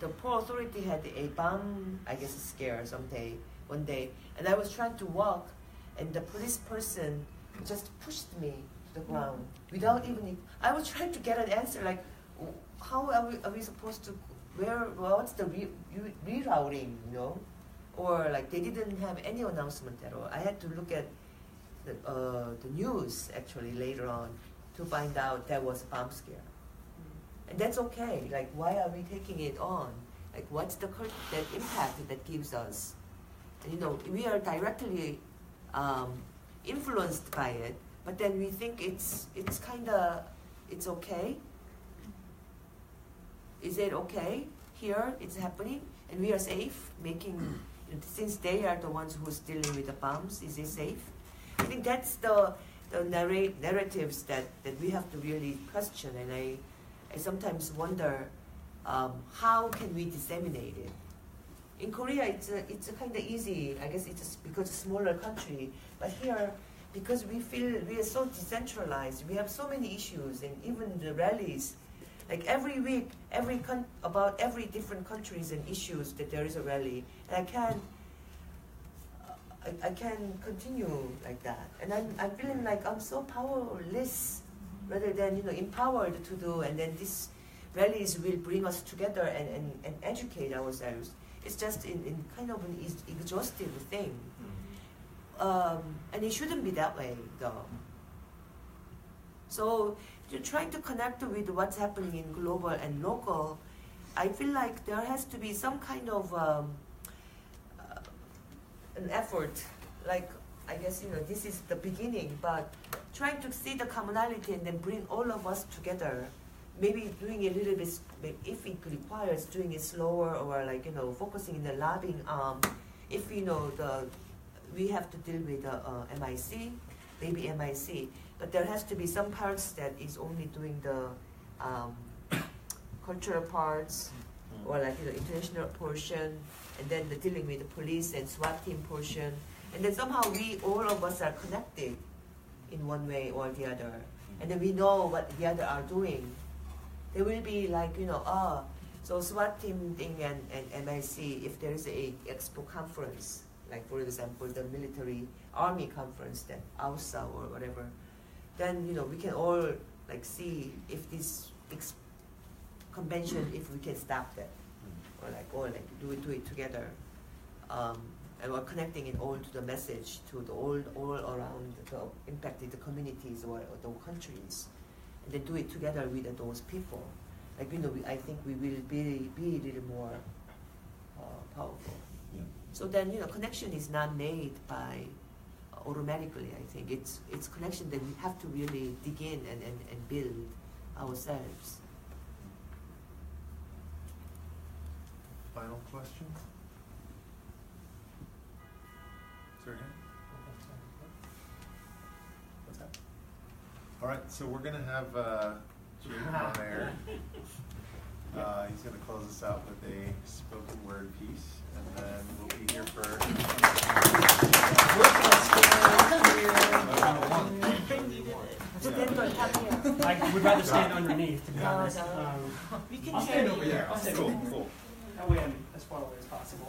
The Port Authority had a bomb, scare one day, and I was trying to walk, and the police person just pushed me to the ground without even. I was trying to get an answer like, how are we supposed to? What's the rerouting? Or like they didn't have any announcement at all. I had to look at the news actually later on to find out there was a bomb scare, and that's okay. Like why are we taking it on? Like what's that impact that gives us? And, we are directly influenced by it, but then we think it's okay. Is it okay here? It's happening, and we are safe. Since they are the ones who's dealing with the bombs, is it safe? I think that's the narratives that we have to really question, and I sometimes wonder how can we disseminate it. In Korea, it's kind of easy. I guess it's just because it's a smaller country. But here, because we feel we are so decentralized, we have so many issues, and even the rallies, like every week, about every different countries and issues that there is a rally, and I can continue like that. And I'm feeling like I'm so powerless, rather than empowered to do. And then these rallies will bring us together and educate ourselves. It's just in kind of an exhaustive thing. And it shouldn't be that way, though. So you're trying to connect with what's happening in global and local. I feel like there has to be some kind of an effort. Like, I guess, this is the beginning, but trying to see the commonality and then bring all of us together. Maybe doing a little bit, if it requires, doing it slower, or focusing in the lobbying arm. If we have to deal with MIC, maybe MIC, but there has to be some parts that is only doing the cultural parts, or international portion, and then the dealing with the police and SWAT team portion, and then somehow all of us are connected in one way or the other, and then we know what the other are doing. There will be so SWAT team thing and MIC, if there is a expo conference, like for example the military army conference, then AUSA or whatever, then we can all see if this convention, if we can stop that, or do it together, and we're connecting it all to the message to the all around the impacted communities or the countries. And then do it together with those people. I think we will be a little more powerful. Yeah. So then, connection is not made by automatically. I think it's connection that we have to really dig in and build ourselves. Final question? Is there a hand? What's that? All right, so we're going to have Jake on air. He's going to close us out with a spoken word piece, and then we'll be here for... I would rather stand underneath, to be honest. We I'll stand over here. I'll stand over Cool, here. cool. That way I'm as far away as possible.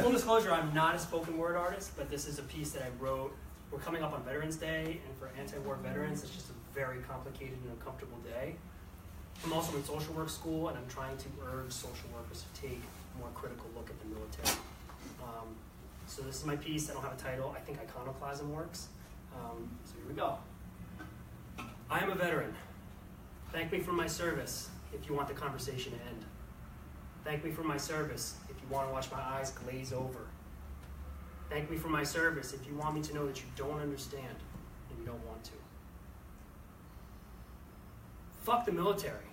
Full disclosure, I'm not a spoken word artist, but this is a piece that I wrote. We're coming up on Veterans Day, and for anti-war veterans, it's just a very complicated and uncomfortable day. I'm also in social work school, and I'm trying to urge social workers to take a more critical look at the military. So this is my piece. I don't have a title. I think iconoclasm works. So here we go. I am a veteran. Thank me for my service if you want the conversation to end. Thank me for my service if you want to watch my eyes glaze over. Thank me for my service if you want me to know that you don't understand and you don't want to. Fuck the military.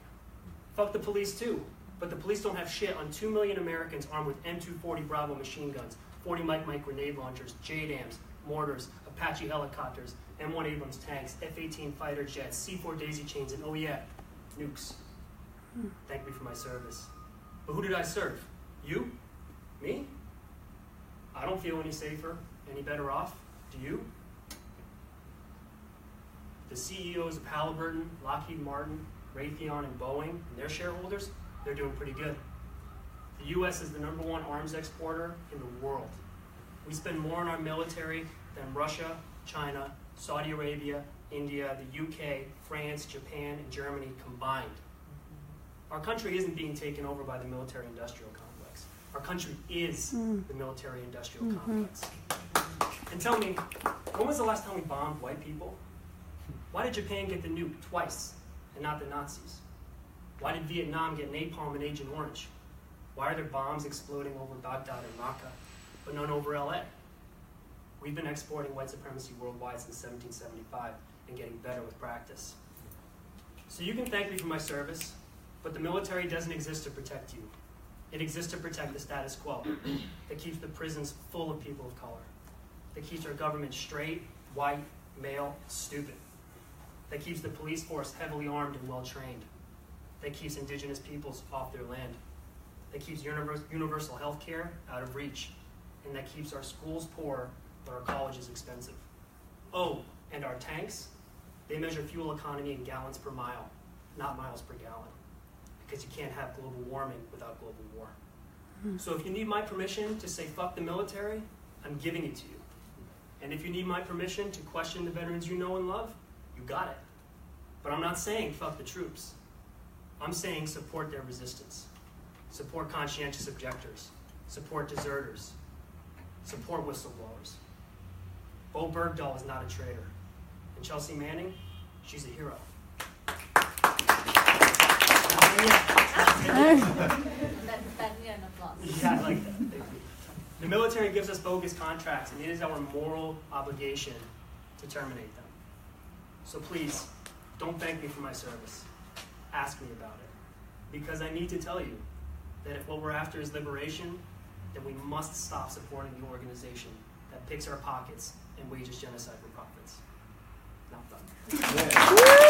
Fuck the police too. But the police don't have shit on 2 million Americans armed with M240 Bravo machine guns, 40 Mike grenade launchers, JDAMs, mortars, Apache helicopters, M1 Abrams tanks, F-18 fighter jets, C-4 daisy chains, and oh yeah, nukes. Thank me for my service. But who did I serve? You? Me? I don't feel any safer, any better off. Do you? The CEOs of Halliburton, Lockheed Martin, Raytheon, and Boeing, and their shareholders, they're doing pretty good. The U.S. is the #1 arms exporter in the world. We spend more on our military than Russia, China, Saudi Arabia, India, the UK, France, Japan, and Germany combined. Our country isn't being taken over by the military-industrial complex. Our country is the military-industrial complex. And tell me, when was the last time we bombed white people? Why did Japan get the nuke twice and not the Nazis? Why did Vietnam get napalm and Agent Orange? Why are there bombs exploding over Baghdad and Raqqa, but none over LA? We've been exporting white supremacy worldwide since 1775 and getting better with practice. So you can thank me for my service, but the military doesn't exist to protect you. It exists to protect the status quo that keeps the prisons full of people of color, that keeps our government straight, white, male, stupid, that keeps the police force heavily armed and well-trained, that keeps indigenous peoples off their land, that keeps universal health care out of reach, and that keeps our schools poor but our colleges expensive. Oh, and our tanks, they measure fuel economy in gallons per mile, not miles per gallon, because you can't have global warming without global war. So if you need my permission to say fuck the military, I'm giving it to you. And if you need my permission to question the veterans you know and love, you got it. But I'm not saying fuck the troops. I'm saying support their resistance. Support conscientious objectors. Support deserters. Support whistleblowers. Bo Bergdahl is not a traitor. And Chelsea Manning, she's a hero. An applause. Yeah, I like that. Thank you. The military gives us bogus contracts, and it is our moral obligation to terminate them. So please, don't thank me for my service. Ask me about it. Because I need to tell you that if what we're after is liberation, then we must stop supporting the organization that picks our pockets and wages genocide for profits. Not done. Yeah.